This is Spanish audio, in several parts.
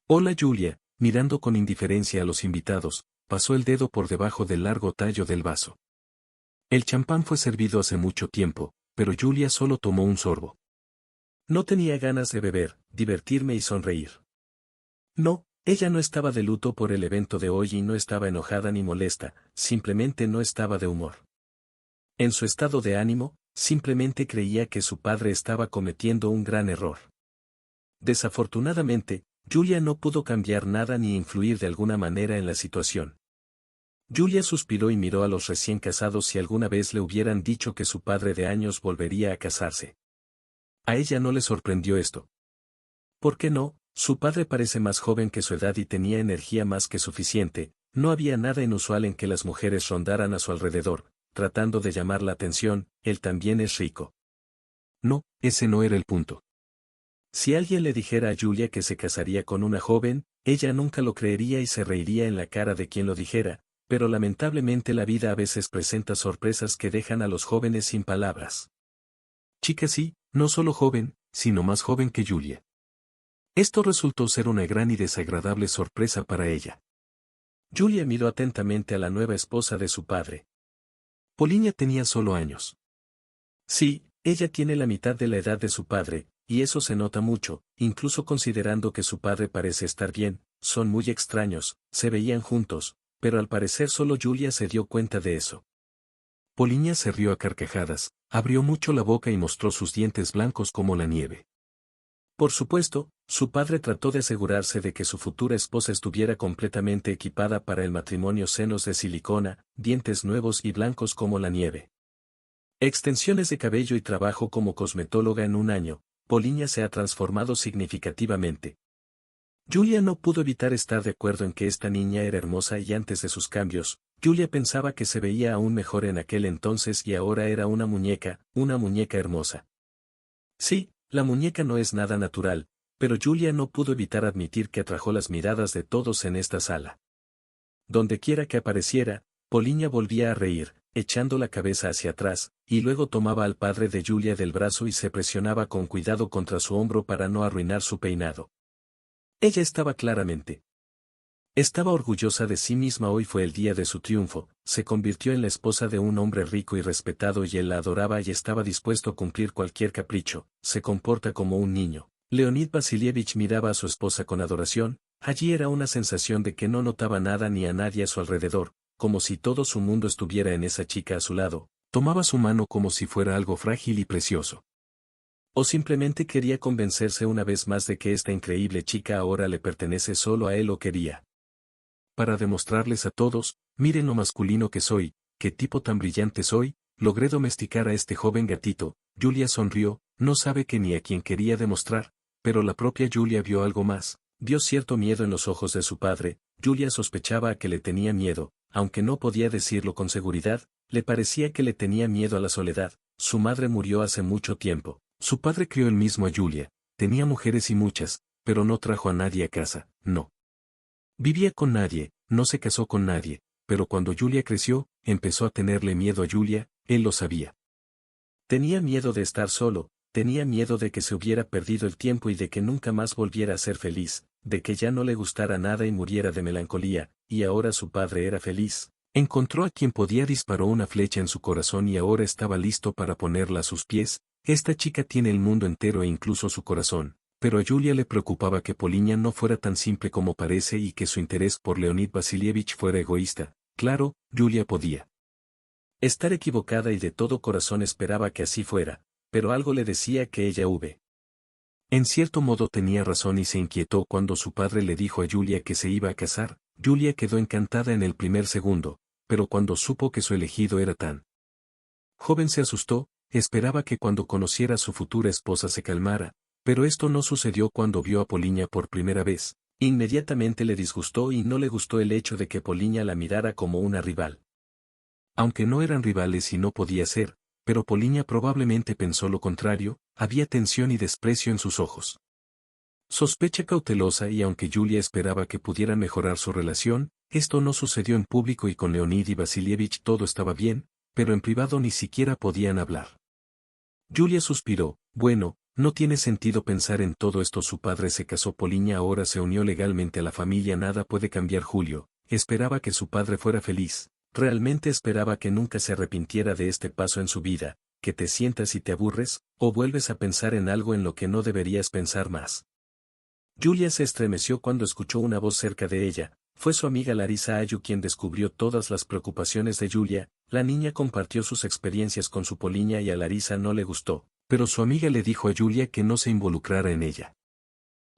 Hola Julia, mirando con indiferencia a los invitados, pasó el dedo por debajo del largo tallo del vaso. El champán fue servido hace mucho tiempo, pero Julia solo tomó un sorbo. No tenía ganas de beber, divertirme y sonreír. No, ella no estaba de luto por el evento de hoy y no estaba enojada ni molesta, simplemente no estaba de humor. En su estado de ánimo, simplemente creía que su padre estaba cometiendo un gran error. Desafortunadamente, Julia no pudo cambiar nada ni influir de alguna manera en la situación. Julia suspiró y miró a los recién casados si alguna vez le hubieran dicho que su padre de años volvería a casarse. A ella no le sorprendió esto. ¿Por qué no? Su padre parece más joven que su edad y tenía energía más que suficiente, no había nada inusual en que las mujeres rondaran a su alrededor, tratando de llamar la atención, él también es rico. No, ese no era el punto. Si alguien le dijera a Julia que se casaría con una joven, ella nunca lo creería y se reiría en la cara de quien lo dijera, pero lamentablemente la vida a veces presenta sorpresas que dejan a los jóvenes sin palabras. Chica sí, no solo joven, sino más joven que Julia. Esto resultó ser una gran y desagradable sorpresa para ella. Julia miró atentamente a la nueva esposa de su padre. Poliña tenía solo años. Sí, ella tiene la mitad de la edad de su padre, y eso se nota mucho, incluso considerando que su padre parece estar bien, son muy extraños, se veían juntos, pero al parecer solo Julia se dio cuenta de eso. Poliña se rió a carcajadas, abrió mucho la boca y mostró sus dientes blancos como la nieve. Por supuesto, su padre trató de asegurarse de que su futura esposa estuviera completamente equipada para el matrimonio: senos de silicona, dientes nuevos y blancos como la nieve. Extensiones de cabello y trabajo como cosmetóloga en un año, Poliña se ha transformado significativamente. Julia no pudo evitar estar de acuerdo en que esta niña era hermosa y antes de sus cambios, Julia pensaba que se veía aún mejor en aquel entonces y ahora era una muñeca hermosa. Sí, la muñeca no es nada natural, pero Julia no pudo evitar admitir que atrajo las miradas de todos en esta sala. Dondequiera que apareciera, Poliña volvía a reír, echando la cabeza hacia atrás, y luego tomaba al padre de Julia del brazo y se presionaba con cuidado contra su hombro para no arruinar su peinado. Ella estaba orgullosa de sí misma. Hoy fue el día de su triunfo, se convirtió en la esposa de un hombre rico y respetado y él la adoraba y estaba dispuesto a cumplir cualquier capricho, se comporta como un niño. Leonid Vasilievich miraba a su esposa con adoración, allí era una sensación de que no notaba nada ni a nadie a su alrededor, como si todo su mundo estuviera en esa chica a su lado, tomaba su mano como si fuera algo frágil y precioso. O simplemente quería convencerse una vez más de que esta increíble chica ahora le pertenece solo a él o quería. Para demostrarles a todos, miren lo masculino que soy, qué tipo tan brillante soy, logré domesticar a este joven gatito. Julia sonrió, no sabe qué ni a quién quería demostrar, pero la propia Julia vio algo más, vio cierto miedo en los ojos de su padre. Julia sospechaba a que le tenía miedo, aunque no podía decirlo con seguridad, le parecía que le tenía miedo a la soledad. Su madre murió hace mucho tiempo, su padre crió él mismo a Julia, tenía mujeres y muchas, pero no trajo a nadie a casa, no. Vivía con nadie, no se casó con nadie, pero cuando Julia creció, empezó a tenerle miedo a Julia, él lo sabía. Tenía miedo de estar solo, tenía miedo de que se hubiera perdido el tiempo y de que nunca más volviera a ser feliz, de que ya no le gustara nada y muriera de melancolía, y ahora su padre era feliz. Encontró a quien podía, disparó una flecha en su corazón y ahora estaba listo para ponerla a sus pies. Esta chica tiene el mundo entero e incluso su corazón. Pero a Julia le preocupaba que Poliña no fuera tan simple como parece y que su interés por Leonid Vasilievich fuera egoísta. Claro, Julia podía estar equivocada y de todo corazón esperaba que así fuera, pero algo le decía que ella en cierto modo tenía razón y se inquietó cuando su padre le dijo a Julia que se iba a casar. Julia quedó encantada en el primer segundo, pero cuando supo que su elegido era tan joven se asustó, esperaba que cuando conociera a su futura esposa se calmara. Pero esto no sucedió cuando vio a Poliña por primera vez. Inmediatamente le disgustó y no le gustó el hecho de que Poliña la mirara como una rival. Aunque no eran rivales y no podía ser, pero Poliña probablemente pensó lo contrario, había tensión y desprecio en sus ojos. Sospecha cautelosa y aunque Julia esperaba que pudieran mejorar su relación, esto no sucedió en público y con Leonid y Vasilievich todo estaba bien, pero en privado ni siquiera podían hablar. Julia suspiró, bueno, No tiene sentido pensar en todo esto. Su padre se casó, Poliña ahora se unió legalmente a la familia. Nada puede cambiar. Julio esperaba que su padre fuera feliz. Realmente esperaba que nunca se arrepintiera de este paso en su vida, que te sientas y te aburres, o vuelves a pensar en algo en lo que no deberías pensar más. Julia se estremeció cuando escuchó una voz cerca de ella. Fue su amiga Larisa Ayu quien descubrió todas las preocupaciones de Julia. La niña compartió sus experiencias con su Poliña y a Larisa no le gustó, pero su amiga le dijo a Julia que no se involucrara en ella.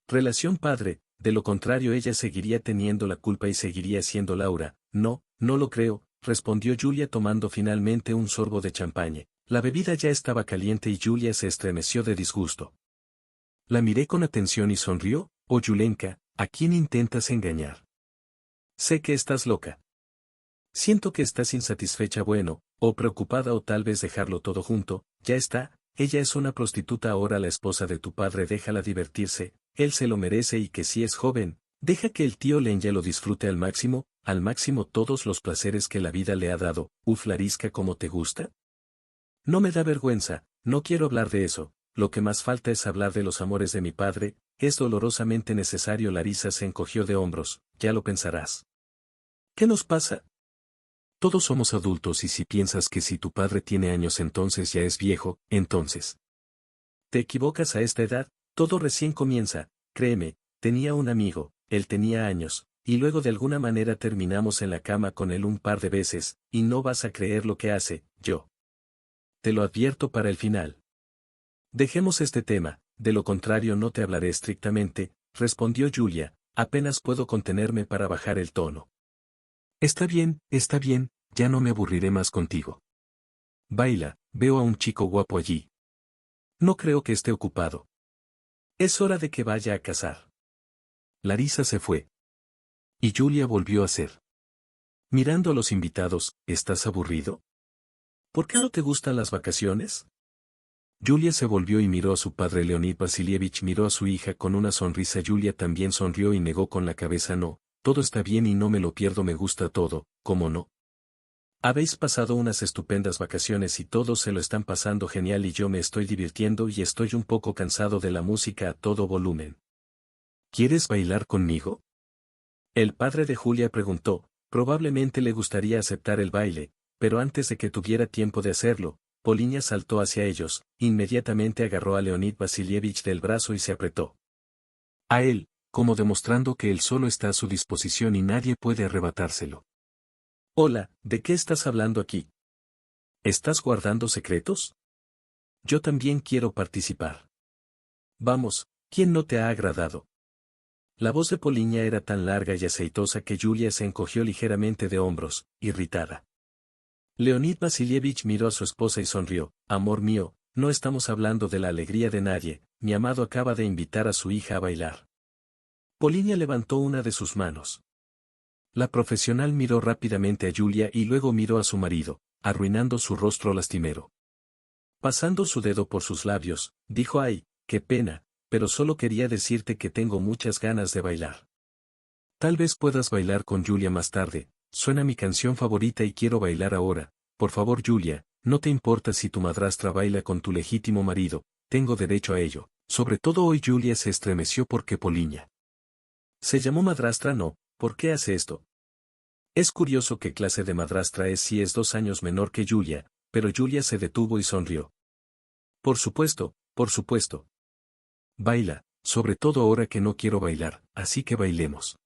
Relación padre, de lo contrario ella seguiría teniendo la culpa y seguiría siendo Laura. No, no lo creo, respondió Julia tomando finalmente un sorbo de champaña. La bebida ya estaba caliente y Julia se estremeció de disgusto. La miré con atención y sonrió. Oh Yulenka, ¿a quién intentas engañar? Sé que estás loca. Siento que estás insatisfecha, bueno, o preocupada o tal vez dejarlo todo junto. Ya está, ella es una prostituta ahora la esposa de tu padre, déjala divertirse, él se lo merece y que si es joven, deja que el tío Lenya lo disfrute al máximo todos los placeres que la vida le ha dado. Larisca, ¿cómo te gusta? No me da vergüenza, no quiero hablar de eso, lo que más falta es hablar de los amores de mi padre, es dolorosamente necesario. Larisa se encogió de hombros, ya lo pensarás. ¿Qué nos pasa? Todos somos adultos y si piensas que si tu padre tiene años entonces ya es viejo, entonces. Te equivocas a esta edad, todo recién comienza, créeme, tenía un amigo, él tenía años, y luego de alguna manera terminamos en la cama con él un par de veces, y no vas a creer lo que hace, yo. Te lo advierto para el final. Dejemos este tema, de lo contrario no te hablaré estrictamente, respondió Julia, apenas puedo contenerme para bajar el tono. Está bien, ya no me aburriré más contigo. Baila, veo a un chico guapo allí. No creo que esté ocupado. Es hora de que vaya a cazar. Larisa se fue. Y Julia volvió a ser. Mirando a los invitados, ¿estás aburrido? ¿Por qué no te gustan las vacaciones? Julia se volvió y miró a su padre. Leonid Vasilievich miró a su hija con una sonrisa. Julia también sonrió y negó con la cabeza. No, todo está bien y no me lo pierdo, me gusta todo, ¿cómo no? Habéis pasado unas estupendas vacaciones y todos se lo están pasando genial y yo me estoy divirtiendo y estoy un poco cansado de la música a todo volumen. ¿Quieres bailar conmigo? El padre de Julia preguntó. Probablemente le gustaría aceptar el baile, pero antes de que tuviera tiempo de hacerlo, Poliña saltó hacia ellos, inmediatamente agarró a Leonid Vasilievich del brazo y se apretó a él, como demostrando que él solo está a su disposición y nadie puede arrebatárselo. Hola, ¿de qué estás hablando aquí? ¿Estás guardando secretos? Yo también quiero participar. Vamos, ¿quién no te ha agradado? La voz de Poliña era tan larga y aceitosa que Julia se encogió ligeramente de hombros, irritada. Leonid Vasilievich miró a su esposa y sonrió. Amor mío, no estamos hablando de la alegría de nadie, mi amado acaba de invitar a su hija a bailar. Poliña levantó una de sus manos. La profesional miró rápidamente a Julia y luego miró a su marido, arruinando su rostro lastimero. Pasando su dedo por sus labios, dijo: ay, qué pena, pero solo quería decirte que tengo muchas ganas de bailar. Tal vez puedas bailar con Julia más tarde, suena mi canción favorita y quiero bailar ahora. Por favor Julia, no te importa si tu madrastra baila con tu legítimo marido, tengo derecho a ello. Sobre todo hoy. Julia se estremeció porque Poliña se llamó madrastra. No, ¿por qué hace esto? Es curioso qué clase de madrastra es si es 2 años menor que Julia, pero Julia se detuvo y sonrió. Por supuesto, por supuesto. Baila, sobre todo ahora que no quiero bailar, así que bailemos.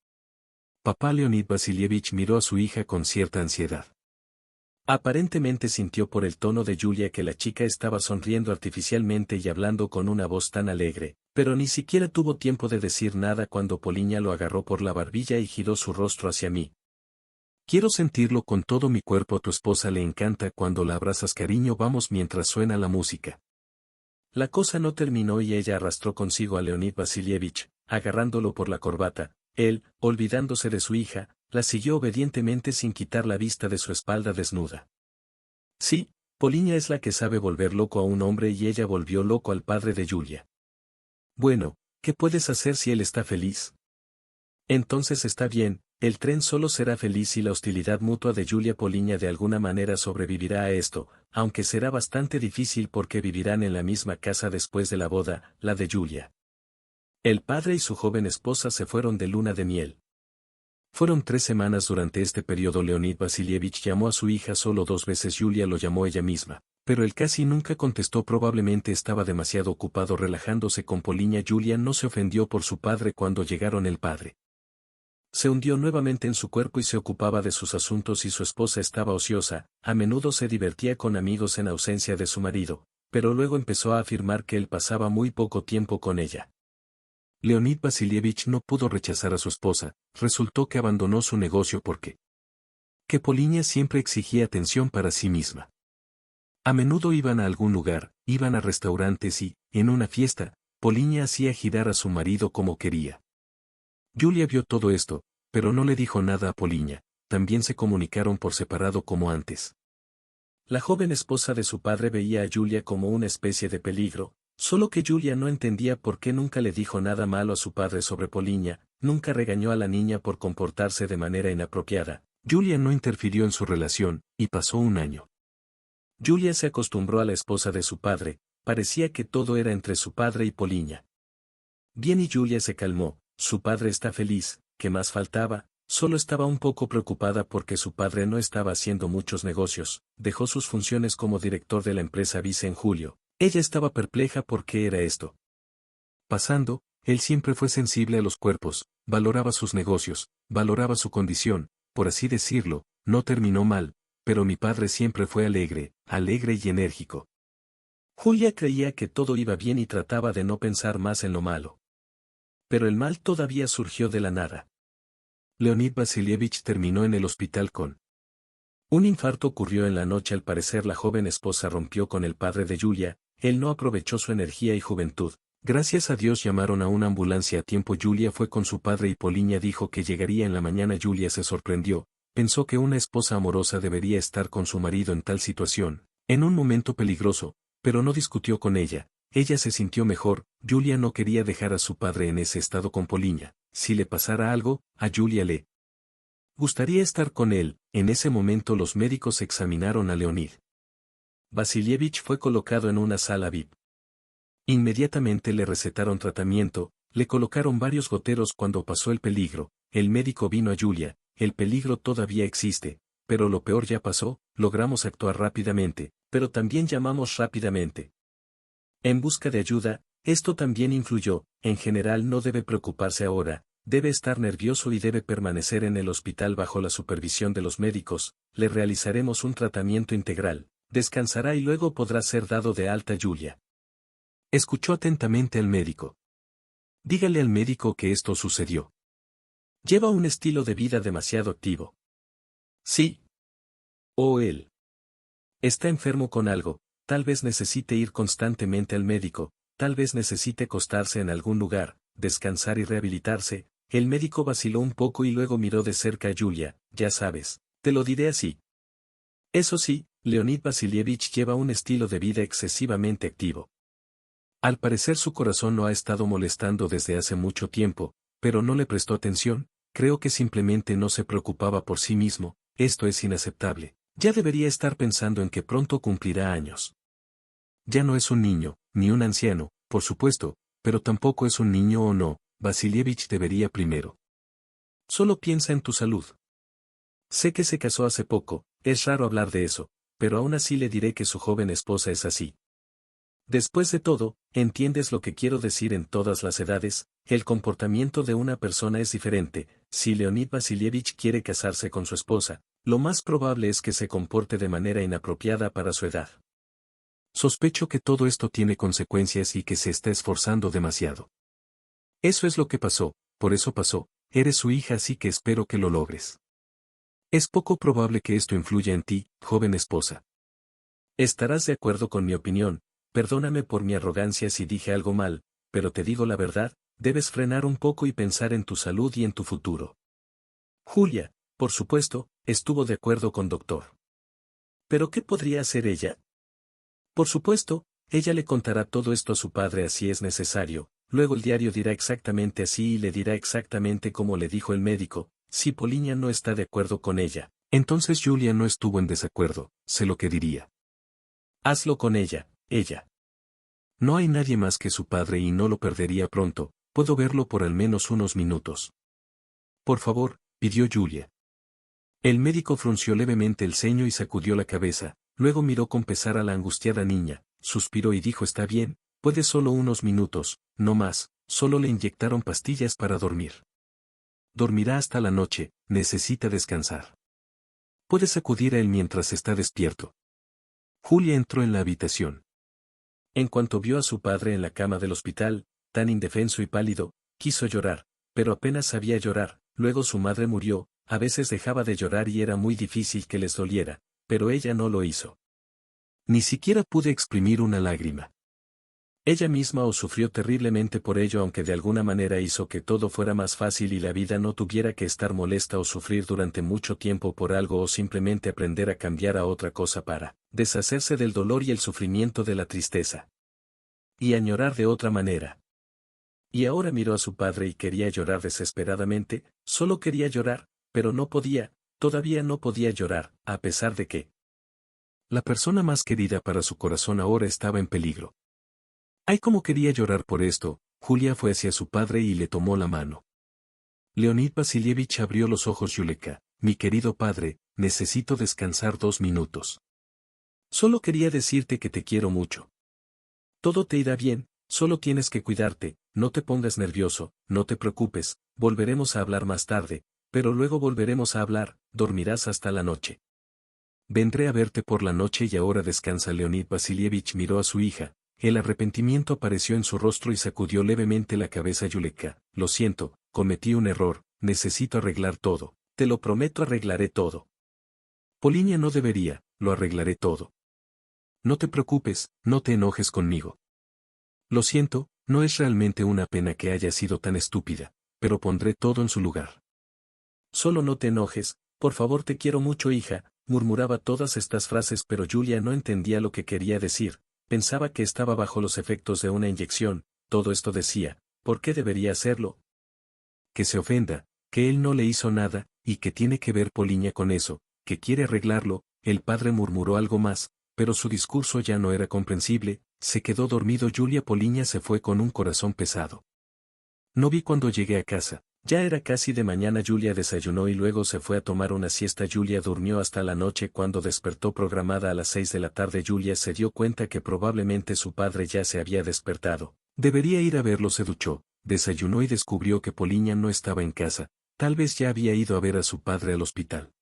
Papá Leonid Vasilievich miró a su hija con cierta ansiedad. Aparentemente sintió por el tono de Julia que la chica estaba sonriendo artificialmente y hablando con una voz tan alegre, pero ni siquiera tuvo tiempo de decir nada cuando Poliña lo agarró por la barbilla y giró su rostro hacia mí. Quiero sentirlo con todo mi cuerpo. A tu esposa le encanta cuando la abrazas, cariño, vamos mientras suena la música. La cosa no terminó y ella arrastró consigo a Leonid Vasilievich, agarrándolo por la corbata. Él, olvidándose de su hija, la siguió obedientemente sin quitar la vista de su espalda desnuda. Sí, Poliña es la que sabe volver loco a un hombre y ella volvió loco al padre de Julia. Bueno, ¿qué puedes hacer si él está feliz? Entonces está bien, El tren solo será feliz y la hostilidad mutua de Julia Poliña de alguna manera sobrevivirá a esto, aunque será bastante difícil porque vivirán en la misma casa después de la boda, la de Julia. El padre y su joven esposa se fueron de luna de miel. Fueron 3 semanas durante este periodo. Leonid Vasilievich llamó a su hija solo 2 veces. Julia lo llamó ella misma, pero él casi nunca contestó. Probablemente estaba demasiado ocupado relajándose con Poliña. Julia no se ofendió por su padre cuando llegaron. El padre se hundió nuevamente en su cuerpo y se ocupaba de sus asuntos y su esposa estaba ociosa. A menudo se divertía con amigos en ausencia de su marido, pero luego empezó a afirmar que él pasaba muy poco tiempo con ella. Leonid Vasilievich no pudo rechazar a su esposa. Resultó que abandonó su negocio porque Poliña siempre exigía atención para sí misma. A menudo iban a algún lugar, iban a restaurantes y, en una fiesta, Poliña hacía girar a su marido como quería. Julia vio todo esto, pero no le dijo nada a Poliña. También se comunicaron por separado como antes. La joven esposa de su padre veía a Julia como una especie de peligro, solo que Julia no entendía por qué nunca le dijo nada malo a su padre sobre Poliña, nunca regañó a la niña por comportarse de manera inapropiada. Julia no interfirió en su relación, y pasó un año. Julia se acostumbró a la esposa de su padre, parecía que todo era entre su padre y Poliña. Bien, y Julia se calmó. Su padre está feliz, ¿qué más faltaba? Solo estaba un poco preocupada porque su padre no estaba haciendo muchos negocios. Dejó sus funciones como director de la empresa Vice en julio. Ella estaba perpleja por qué era esto. Pasando, él siempre fue sensible a los cuerpos, valoraba sus negocios, valoraba su condición, por así decirlo, no terminó mal, pero mi padre siempre fue alegre y enérgico. Julia creía que todo iba bien y trataba de no pensar más en lo malo. Pero el mal todavía surgió de la nada. Leonid Vasilievich terminó en el hospital con un infarto. Ocurrió en la noche. Al parecer la joven esposa rompió con el padre de Julia. Él no aprovechó su energía y juventud. Gracias a Dios llamaron a una ambulancia a tiempo. Julia fue con su padre y Poliña dijo que llegaría en la mañana. Julia se sorprendió, pensó que una esposa amorosa debería estar con su marido en tal situación, en un momento peligroso, pero no discutió con ella. Ella se sintió mejor. Julia no quería dejar a su padre en ese estado con Poliña. Si le pasara algo, a Julia le gustaría estar con él. En ese momento los médicos examinaron a Leonid Vasilievich. Fue colocado en una sala VIP. Inmediatamente le recetaron tratamiento, le colocaron varios goteros. Cuando pasó el peligro, el médico vino a Julia. El peligro todavía existe, pero lo peor ya pasó. Logramos actuar rápidamente, pero también llamamos rápidamente en busca de ayuda. Esto también influyó. En general no debe preocuparse ahora, debe estar nervioso y debe permanecer en el hospital bajo la supervisión de los médicos. Le realizaremos un tratamiento integral, descansará y luego podrá ser dado de alta. Julia escuchó atentamente al médico. Dígale al médico que esto sucedió. Lleva un estilo de vida demasiado activo. Sí. O él está enfermo con algo. Tal vez necesite ir constantemente al médico, tal vez necesite acostarse en algún lugar, descansar y rehabilitarse. El médico vaciló un poco y luego miró de cerca a Julia. Ya sabes, te lo diré así. Eso sí, Leonid Vasilievich lleva un estilo de vida excesivamente activo. Al parecer su corazón no ha estado molestando desde hace mucho tiempo, pero no le prestó atención. Creo que simplemente no se preocupaba por sí mismo. Esto es inaceptable. Ya debería estar pensando en que pronto cumplirá años. Ya no es un niño, ni un anciano, por supuesto, pero tampoco es un niño o no. Vasilievich debería primero. Solo piensa en tu salud. Sé que se casó hace poco, es raro hablar de eso, pero aún así le diré que su joven esposa es así. Después de todo, entiendes lo que quiero decir. En todas las edades, el comportamiento de una persona es diferente. Si Leonid Vasilievich quiere casarse con su esposa, lo más probable es que se comporte de manera inapropiada para su edad. Sospecho que todo esto tiene consecuencias y que se está esforzando demasiado. Eso es lo que pasó, por eso pasó. Eres su hija, así que espero que lo logres. Es poco probable que esto influya en ti, joven esposa. Estarás de acuerdo con mi opinión. Perdóname por mi arrogancia si dije algo mal, pero te digo la verdad, debes frenar un poco y pensar en tu salud y en tu futuro. Julia, por supuesto, estuvo de acuerdo con Doctor. ¿Pero qué podría hacer ella? Por supuesto, ella le contará todo esto a su padre si es necesario. Luego el diario dirá exactamente así y le dirá exactamente como le dijo el médico. Si Poliña no está de acuerdo con ella, entonces Julia no estuvo en desacuerdo, sé lo que diría. Hazlo con ella, ella. No hay nadie más que su padre y no lo perdería pronto, puedo verlo por al menos unos minutos. Por favor, pidió Julia. El médico frunció levemente el ceño y sacudió la cabeza, luego miró con pesar a la angustiada niña, suspiró y dijo está bien, puede solo unos minutos, no más, solo le inyectaron pastillas para dormir. Dormirá hasta la noche, necesita descansar. Puedes acudir a él mientras está despierto. Julia entró en la habitación. En cuanto vio a su padre en la cama del hospital, tan indefenso y pálido, quiso llorar, pero apenas sabía llorar, luego su madre murió, a veces dejaba de llorar y era muy difícil que les doliera, pero ella no lo hizo. Ni siquiera pude exprimir una lágrima. Ella misma os sufrió terriblemente por ello aunque de alguna manera hizo que todo fuera más fácil y la vida no tuviera que estar molesta o sufrir durante mucho tiempo por algo o simplemente aprender a cambiar a otra cosa para deshacerse del dolor y el sufrimiento de la tristeza. Y añorar de otra manera. Y ahora miró a su padre y quería llorar desesperadamente, solo quería llorar, pero no podía, todavía no podía llorar, a pesar de que la persona más querida para su corazón ahora estaba en peligro. Ay, cómo quería llorar por esto, Julia fue hacia su padre y le tomó la mano. Leonid Vasilievich abrió los ojos. Yuleka, mi querido padre, necesito descansar 2 minutos. Solo quería decirte que te quiero mucho. Todo te irá bien, solo tienes que cuidarte, no te pongas nervioso, no te preocupes, volveremos a hablar más tarde, pero luego volveremos a hablar, dormirás hasta la noche. Vendré a verte por la noche y ahora descansa. Leonid Vasilievich miró a su hija. El arrepentimiento apareció en su rostro y sacudió levemente la cabeza. Yuleka, lo siento, cometí un error, necesito arreglar todo, te lo prometo arreglaré todo. Poliña no debería, lo arreglaré todo. No te preocupes, no te enojes conmigo. Lo siento, no es realmente una pena que haya sido tan estúpida, pero pondré todo en su lugar. Solo no te enojes, por favor te quiero mucho hija, murmuraba todas estas frases pero Julia no entendía lo que quería decir. Pensaba que estaba bajo los efectos de una inyección, todo esto decía, ¿por qué debería hacerlo? Que se ofenda, que él no le hizo nada, y que tiene que ver Poliña con eso, que quiere arreglarlo. El padre murmuró algo más, pero su discurso ya no era comprensible, se quedó dormido. Julia Poliña se fue con un corazón pesado. No vi cuando llegué a casa. Ya era casi de mañana. Julia desayunó y luego se fue a tomar una siesta. Julia durmió hasta la noche. Cuando despertó programada a las 6 de la tarde, Julia se dio cuenta que probablemente su padre ya se había despertado. Debería ir a verlo. Se duchó, desayunó y descubrió que Poliña no estaba en casa, tal vez ya había ido a ver a su padre al hospital.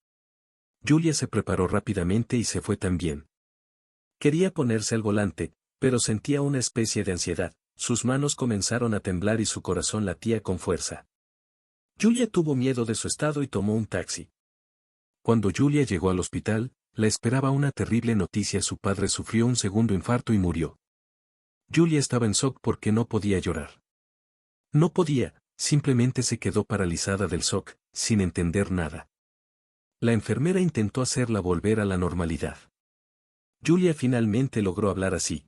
Julia se preparó rápidamente y se fue también. Quería ponerse al volante, pero sentía una especie de ansiedad, sus manos comenzaron a temblar y su corazón latía con fuerza. Julia tuvo miedo de su estado y tomó un taxi. Cuando Julia llegó al hospital, la esperaba una terrible noticia. Su padre sufrió un segundo infarto y murió. Julia estaba en shock porque no podía llorar. No podía, simplemente se quedó paralizada del shock, sin entender nada. La enfermera intentó hacerla volver a la normalidad. Julia finalmente logró hablar así.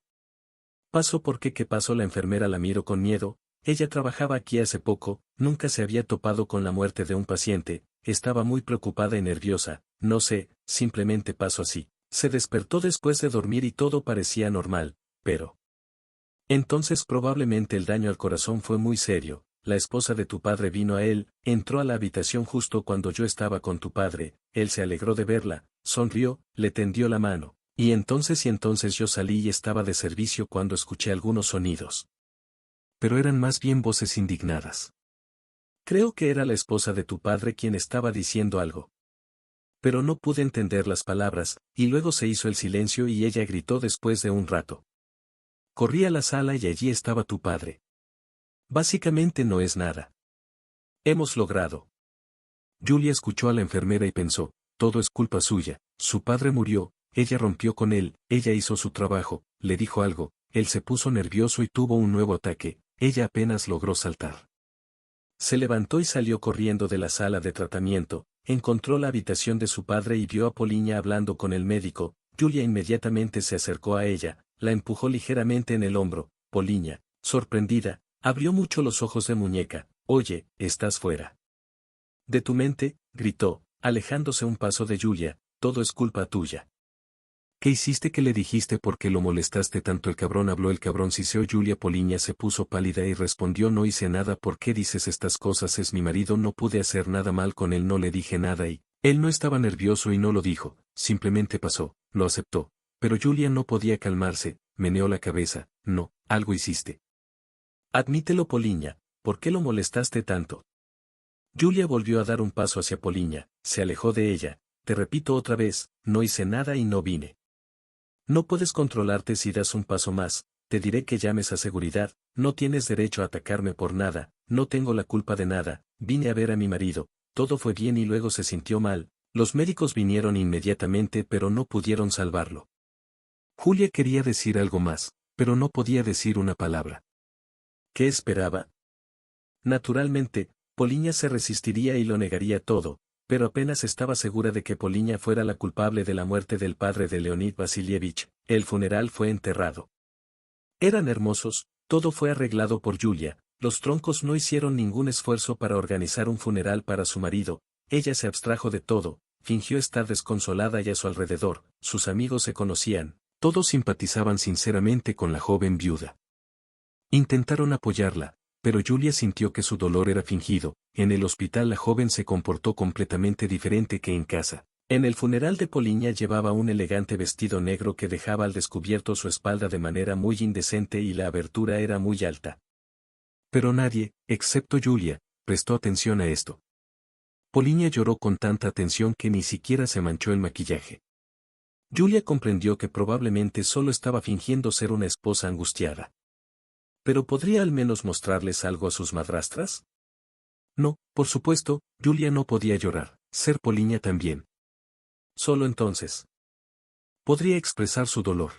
¿Pasó por qué? ¿Qué pasó? La enfermera la miró con miedo. Ella trabajaba aquí hace poco, nunca se había topado con la muerte de un paciente, estaba muy preocupada y nerviosa, no sé, simplemente pasó así. Se despertó después de dormir y todo parecía normal, pero... Entonces probablemente el daño al corazón fue muy serio. La esposa de tu padre vino a él, entró a la habitación justo cuando yo estaba con tu padre, él se alegró de verla, sonrió, le tendió la mano, y entonces yo salí y estaba de servicio cuando escuché algunos sonidos. Pero eran más bien voces indignadas. Creo que era la esposa de tu padre quien estaba diciendo algo. Pero no pude entender las palabras, y luego se hizo el silencio y ella gritó después de un rato. Corrí a la sala y allí estaba tu padre. Básicamente no es nada. Hemos logrado. Julia escuchó a la enfermera y pensó, todo es culpa suya, su padre murió, ella rompió con él, ella hizo su trabajo, le dijo algo, él se puso nervioso y tuvo un nuevo ataque. Ella apenas logró saltar. Se levantó y salió corriendo de la sala de tratamiento, encontró la habitación de su padre y vio a Poliña hablando con el médico. Julia inmediatamente se acercó a ella, la empujó ligeramente en el hombro. Poliña, sorprendida, abrió mucho los ojos de muñeca. Oye, estás fuera. De tu mente, gritó, alejándose un paso de Julia, todo es culpa tuya. ¿Qué hiciste? ¿Que le dijiste? ¿Por qué lo molestaste tanto? El cabrón habló. El cabrón siseó. Julia Poliña se puso pálida y respondió: no hice nada. ¿Por qué dices estas cosas? Es mi marido, no pude hacer nada mal con él, no le dije nada y... Él no estaba nervioso y no lo dijo, simplemente pasó, lo aceptó. Pero Julia no podía calmarse, meneó la cabeza. No, algo hiciste. Admítelo, Poliña, ¿por qué lo molestaste tanto? Julia volvió a dar un paso hacia Poliña, se alejó de ella. Te repito otra vez, no hice nada y no vine. No puedes controlarte si das un paso más, te diré que llames a seguridad, no tienes derecho a atacarme por nada, no tengo la culpa de nada, vine a ver a mi marido, todo fue bien y luego se sintió mal, los médicos vinieron inmediatamente pero no pudieron salvarlo. Julia quería decir algo más, pero no podía decir una palabra. ¿Qué esperaba? Naturalmente, Poliña se resistiría y lo negaría todo, pero apenas estaba segura de que Poliña fuera la culpable de la muerte del padre de Leonid Vasilievich. El funeral fue enterrado. Eran hermosos, todo fue arreglado por Julia, los troncos no hicieron ningún esfuerzo para organizar un funeral para su marido, ella se abstrajo de todo, fingió estar desconsolada y a su alrededor, sus amigos se conocían, todos simpatizaban sinceramente con la joven viuda. Intentaron apoyarla, pero Julia sintió que su dolor era fingido. En el hospital la joven se comportó completamente diferente que en casa. En el funeral de Poliña llevaba un elegante vestido negro que dejaba al descubierto su espalda de manera muy indecente y la abertura era muy alta. Pero nadie, excepto Julia, prestó atención a esto. Poliña lloró con tanta atención que ni siquiera se manchó el maquillaje. Julia comprendió que probablemente solo estaba fingiendo ser una esposa angustiada. ¿Pero podría al menos mostrarles algo a sus madrastras? No, por supuesto, Julia no podía llorar, ser Poliña también. Solo entonces podría expresar su dolor.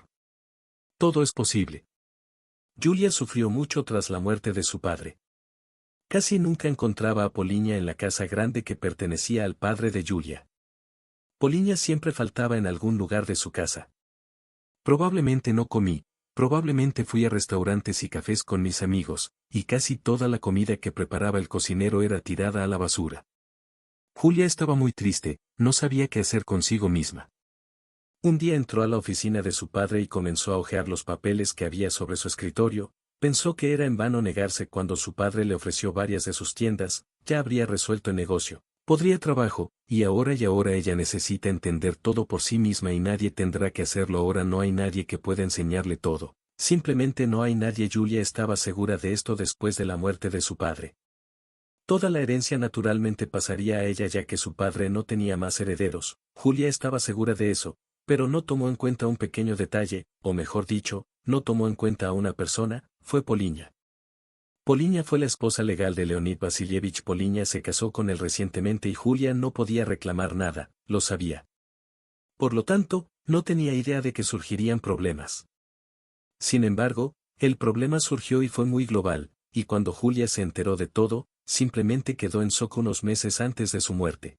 Todo es posible. Julia sufrió mucho tras la muerte de su padre. Casi nunca encontraba a Poliña en la casa grande que pertenecía al padre de Julia. Poliña siempre faltaba en algún lugar de su casa. Probablemente no comí. Probablemente fui a restaurantes y cafés con mis amigos, y casi toda la comida que preparaba el cocinero era tirada a la basura. Julia estaba muy triste, no sabía qué hacer consigo misma. Un día entró a la oficina de su padre y comenzó a hojear los papeles que había sobre su escritorio, pensó que era en vano negarse cuando su padre le ofreció varias de sus tiendas, ya habría resuelto el negocio, podría trabajo, y ahora ella necesita entender todo por sí misma y nadie tendrá que hacerlo ahora, no hay nadie que pueda enseñarle todo, simplemente no hay nadie. Julia estaba segura de esto después de la muerte de su padre. Toda la herencia naturalmente pasaría a ella ya que su padre no tenía más herederos, Julia estaba segura de eso, pero no tomó en cuenta un pequeño detalle, o mejor dicho, no tomó en cuenta a una persona, fue Poliña. Poliña fue la esposa legal de Leonid Vasilievich. Poliña se casó con él recientemente y Julia no podía reclamar nada, lo sabía. Por lo tanto, no tenía idea de que surgirían problemas. Sin embargo, el problema surgió y fue muy global, y cuando Julia se enteró de todo, simplemente quedó en shock unos meses antes de su muerte.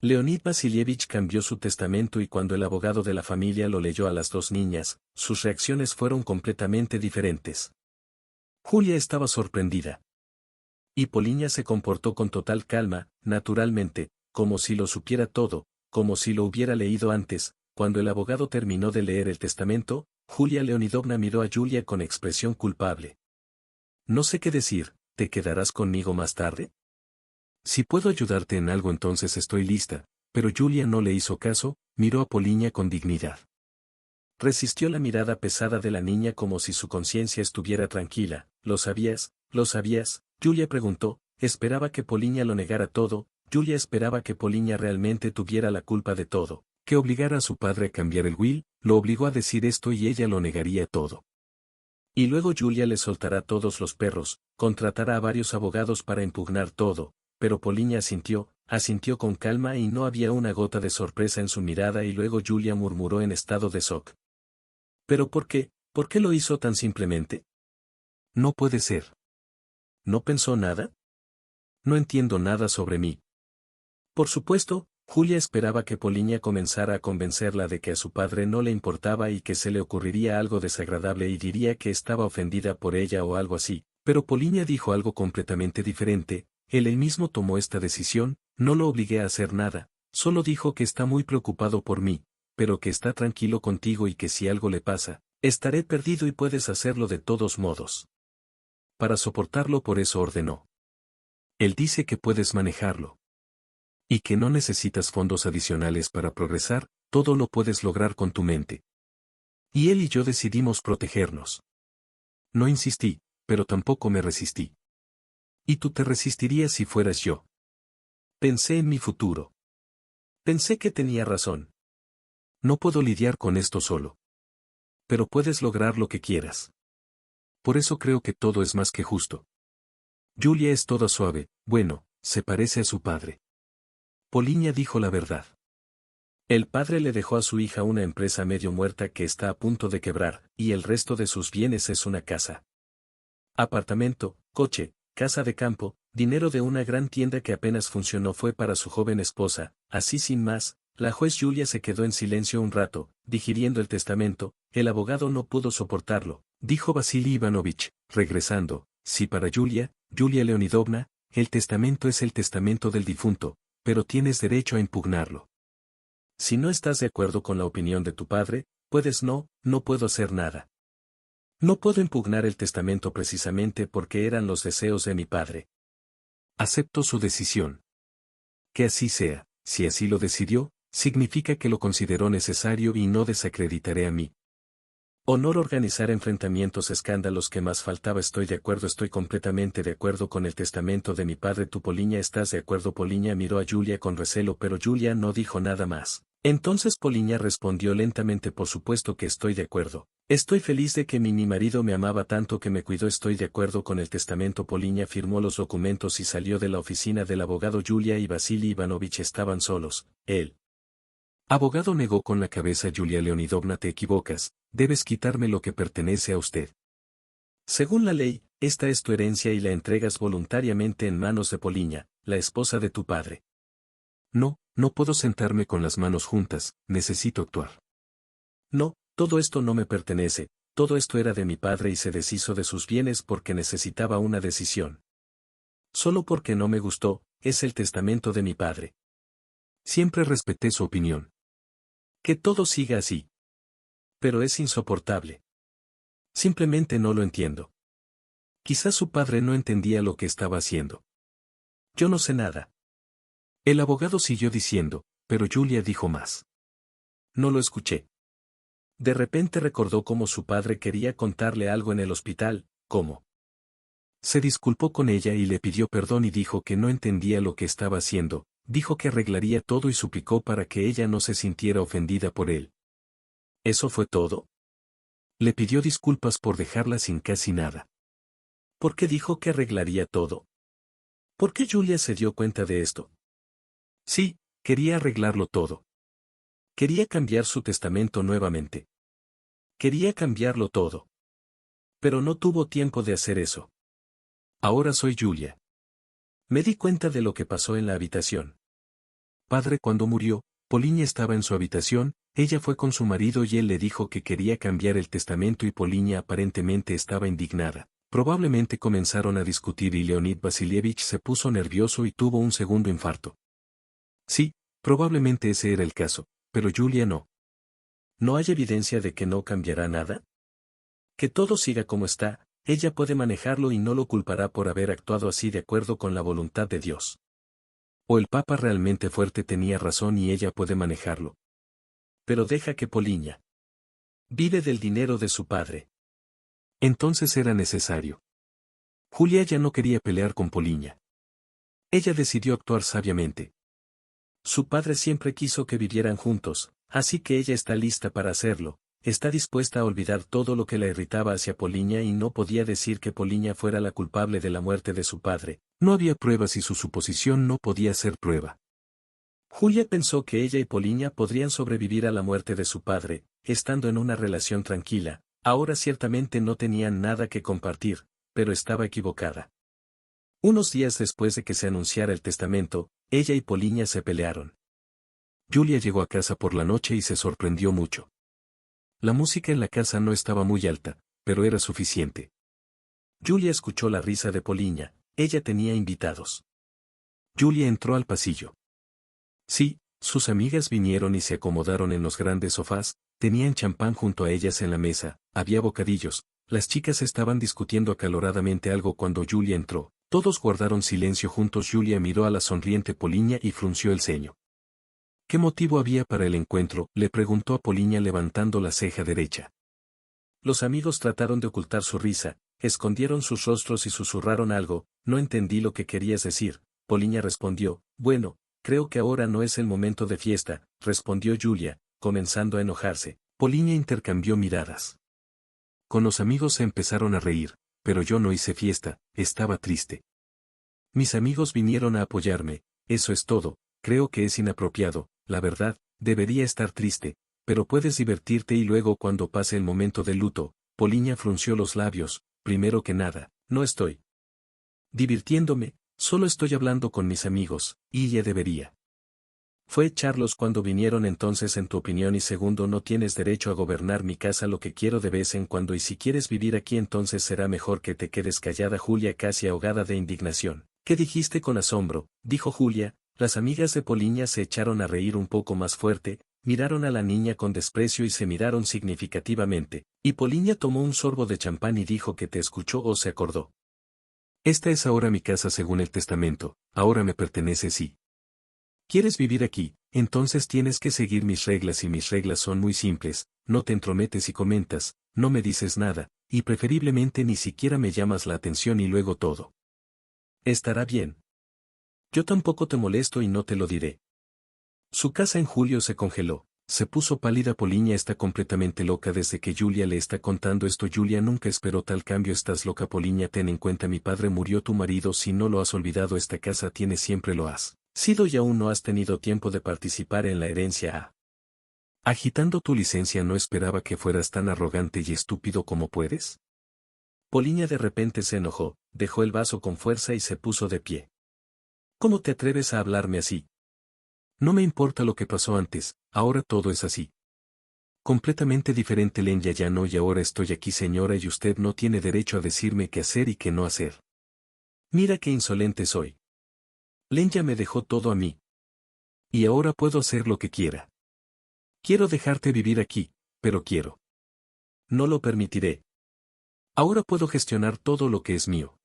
Leonid Vasilievich cambió su testamento y cuando el abogado de la familia lo leyó a las dos niñas, sus reacciones fueron completamente diferentes. Julia estaba sorprendida. Y Poliña se comportó con total calma, naturalmente, como si lo supiera todo, como si lo hubiera leído antes. Cuando el abogado terminó de leer el testamento, Julia Leonidovna miró a Julia con expresión culpable. No sé qué decir, ¿te quedarás conmigo más tarde? Si puedo ayudarte en algo entonces estoy lista, pero Julia no le hizo caso, miró a Poliña con dignidad. Resistió la mirada pesada de la niña como si su conciencia estuviera tranquila. ¿Lo sabías? ¿Lo sabías? Julia preguntó, esperaba que Poliña lo negara todo, Julia esperaba que Poliña realmente tuviera la culpa de todo, que obligara a su padre a cambiar el will, lo obligó a decir esto y ella lo negaría todo. Y luego Julia le soltará todos los perros, contratará a varios abogados para impugnar todo, pero Poliña asintió con calma y no había una gota de sorpresa en su mirada y luego Julia murmuró en estado de shock. ¿Pero por qué? ¿Por qué lo hizo tan simplemente? No puede ser. ¿No pensó nada? No entiendo nada sobre mí. Por supuesto, Julia esperaba que Poliña comenzara a convencerla de que a su padre no le importaba y que se le ocurriría algo desagradable y diría que estaba ofendida por ella o algo así, pero Poliña dijo algo completamente diferente. él mismo tomó esta decisión, no lo obligué a hacer nada, solo dijo que está muy preocupado por mí, pero que está tranquilo contigo y que si algo le pasa, estaré perdido y puedes hacerlo de todos modos. Para soportarlo por eso ordenó. Él dice que puedes manejarlo. Y que no necesitas fondos adicionales para progresar, todo lo puedes lograr con tu mente. Y él y yo decidimos protegernos. No insistí, pero tampoco me resistí. ¿Y tú te resistirías si fueras yo? Pensé en mi futuro. Pensé que tenía razón. No puedo lidiar con esto solo. Pero puedes lograr lo que quieras. Por eso creo que todo es más que justo. Julia es toda suave, bueno, se parece a su padre. Poliña dijo la verdad. El padre le dejó a su hija una empresa medio muerta que está a punto de quebrar, y el resto de sus bienes es una casa. Apartamento, coche, casa de campo, dinero de una gran tienda que apenas funcionó fue para su joven esposa, así sin más. La juez Julia se quedó en silencio un rato, digiriendo el testamento. El abogado no pudo soportarlo, dijo Vasily Ivanovich, regresando. Sí, para Julia Leonidovna, el testamento es el testamento del difunto, pero tienes derecho a impugnarlo. Si no estás de acuerdo con la opinión de tu padre, no puedo hacer nada. No puedo impugnar el testamento precisamente porque eran los deseos de mi padre. Acepto su decisión. Que así sea, si así lo decidió, significa que lo consideró necesario y no desacreditaré a mí. Honor organizar enfrentamientos, escándalos, que más faltaba. Estoy completamente de acuerdo con el testamento de mi padre. ¿Tú, Poliña, estás de acuerdo? Poliña miró a Julia con recelo, pero Julia no dijo nada más. Entonces Poliña respondió lentamente: por supuesto que estoy de acuerdo. Estoy feliz de que mi marido me amaba tanto que me cuidó. Estoy de acuerdo con el testamento. Poliña firmó los documentos y salió de la oficina del abogado. Julia y Vasily Ivanovich estaban solos. El abogado negó con la cabeza. Julia Leonidovna, te equivocas, debes quitarme lo que pertenece a usted. Según la ley, esta es tu herencia y la entregas voluntariamente en manos de Poliña, la esposa de tu padre. No puedo sentarme con las manos juntas, necesito actuar. No, todo esto no me pertenece, todo esto era de mi padre y se deshizo de sus bienes porque necesitaba una decisión. Solo porque no me gustó, es el testamento de mi padre. Siempre respeté su opinión. Que todo siga así. Pero es insoportable. Simplemente no lo entiendo. Quizás su padre no entendía lo que estaba haciendo. Yo no sé nada. El abogado siguió diciendo, pero Julia dijo más. No lo escuché. De repente recordó cómo su padre quería contarle algo en el hospital, cómo. Se disculpó con ella y le pidió perdón y dijo que no entendía lo que estaba haciendo, dijo que arreglaría todo y suplicó para que ella no se sintiera ofendida por él. ¿Eso fue todo? Le pidió disculpas por dejarla sin casi nada. ¿Por qué dijo que arreglaría todo? ¿Por qué Julia se dio cuenta de esto? Sí, quería arreglarlo todo. Quería cambiar su testamento nuevamente. Quería cambiarlo todo. Pero no tuvo tiempo de hacer eso. Ahora soy Julia. Me di cuenta de lo que pasó en la habitación. Padre, cuando murió, Poliña estaba en su habitación, ella fue con su marido y él le dijo que quería cambiar el testamento y Poliña aparentemente estaba indignada. Probablemente comenzaron a discutir y Leonid Vasilievich se puso nervioso y tuvo un segundo infarto. Sí, probablemente ese era el caso, pero Julia no. ¿No hay evidencia de que no cambiará nada? Que todo siga como está, ella puede manejarlo y no lo culpará por haber actuado así de acuerdo con la voluntad de Dios. O el Papa realmente fuerte tenía razón y ella puede manejarlo. Pero deja que Poliña vive del dinero de su padre. Entonces era necesario. Julia ya no quería pelear con Poliña. Ella decidió actuar sabiamente. Su padre siempre quiso que vivieran juntos, así que ella está lista para hacerlo, está dispuesta a olvidar todo lo que la irritaba hacia Poliña y no podía decir que Poliña fuera la culpable de la muerte de su padre, no había pruebas y su suposición no podía ser prueba. Julia pensó que ella y Poliña podrían sobrevivir a la muerte de su padre, estando en una relación tranquila, ahora ciertamente no tenían nada que compartir, pero estaba equivocada. Unos días después de que se anunciara el testamento, ella y Poliña se pelearon. Julia llegó a casa por la noche y se sorprendió mucho. La música en la casa no estaba muy alta, pero era suficiente. Julia escuchó la risa de Poliña, ella tenía invitados. Julia entró al pasillo. Sí, sus amigas vinieron y se acomodaron en los grandes sofás, tenían champán junto a ellas en la mesa, había bocadillos, las chicas estaban discutiendo acaloradamente algo cuando Julia entró. Todos guardaron silencio juntos. Julia miró a la sonriente Poliña y frunció el ceño. ¿Qué motivo había para el encuentro?, le preguntó a Poliña levantando la ceja derecha. Los amigos trataron de ocultar su risa, escondieron sus rostros y susurraron algo. No entendí lo que querías decir. Poliña respondió, bueno, creo que ahora no es el momento de fiesta, respondió Julia, comenzando a enojarse. Poliña intercambió miradas. Con los amigos se empezaron a reír, pero yo no hice fiesta, estaba triste. Mis amigos vinieron a apoyarme, eso es todo. Creo que es inapropiado, la verdad, debería estar triste, pero puedes divertirte y luego cuando pase el momento del luto. Poliña frunció los labios. Primero que nada, no estoy divirtiéndome, solo estoy hablando con mis amigos, y ya debería. Fue echarlos cuando vinieron entonces en tu opinión y segundo no tienes derecho a gobernar mi casa lo que quiero de vez en cuando y si quieres vivir aquí entonces será mejor que te quedes callada. Julia casi ahogada de indignación. ¿Qué dijiste? Con asombro, dijo Julia. Las amigas de Poliña se echaron a reír un poco más fuerte, miraron a la niña con desprecio y se miraron significativamente, y Poliña tomó un sorbo de champán y dijo que te escuchó o se acordó. Esta es ahora mi casa según el testamento, ahora me pertenece sí. ¿Quieres vivir aquí? Entonces tienes que seguir mis reglas y mis reglas son muy simples, no te entrometes y comentas, no me dices nada, y preferiblemente ni siquiera me llamas la atención y luego todo estará bien. Yo tampoco te molesto y no te lo diré. Su casa en Julio se congeló, se puso pálida. Poliña está completamente loca desde que Julia le está contando esto. Julia nunca esperó tal cambio. Estás loca Poliña, ten en cuenta mi padre murió, tu marido si no lo has olvidado esta casa tiene siempre lo has sido y aún no has tenido tiempo de participar en la herencia. Agitando tu licencia no esperaba que fueras tan arrogante y estúpido como puedes. Poliña de repente se enojó, dejó el vaso con fuerza y se puso de pie. ¿Cómo te atreves a hablarme así? No me importa lo que pasó antes, ahora todo es así. Completamente diferente. Lenya ya no y ahora estoy aquí señora y usted no tiene derecho a decirme qué hacer y qué no hacer. Mira qué insolente soy. Lenya me dejó todo a mí. Y ahora puedo hacer lo que quiera. Quiero dejarte vivir aquí, pero quiero. No lo permitiré. Ahora puedo gestionar todo lo que es mío.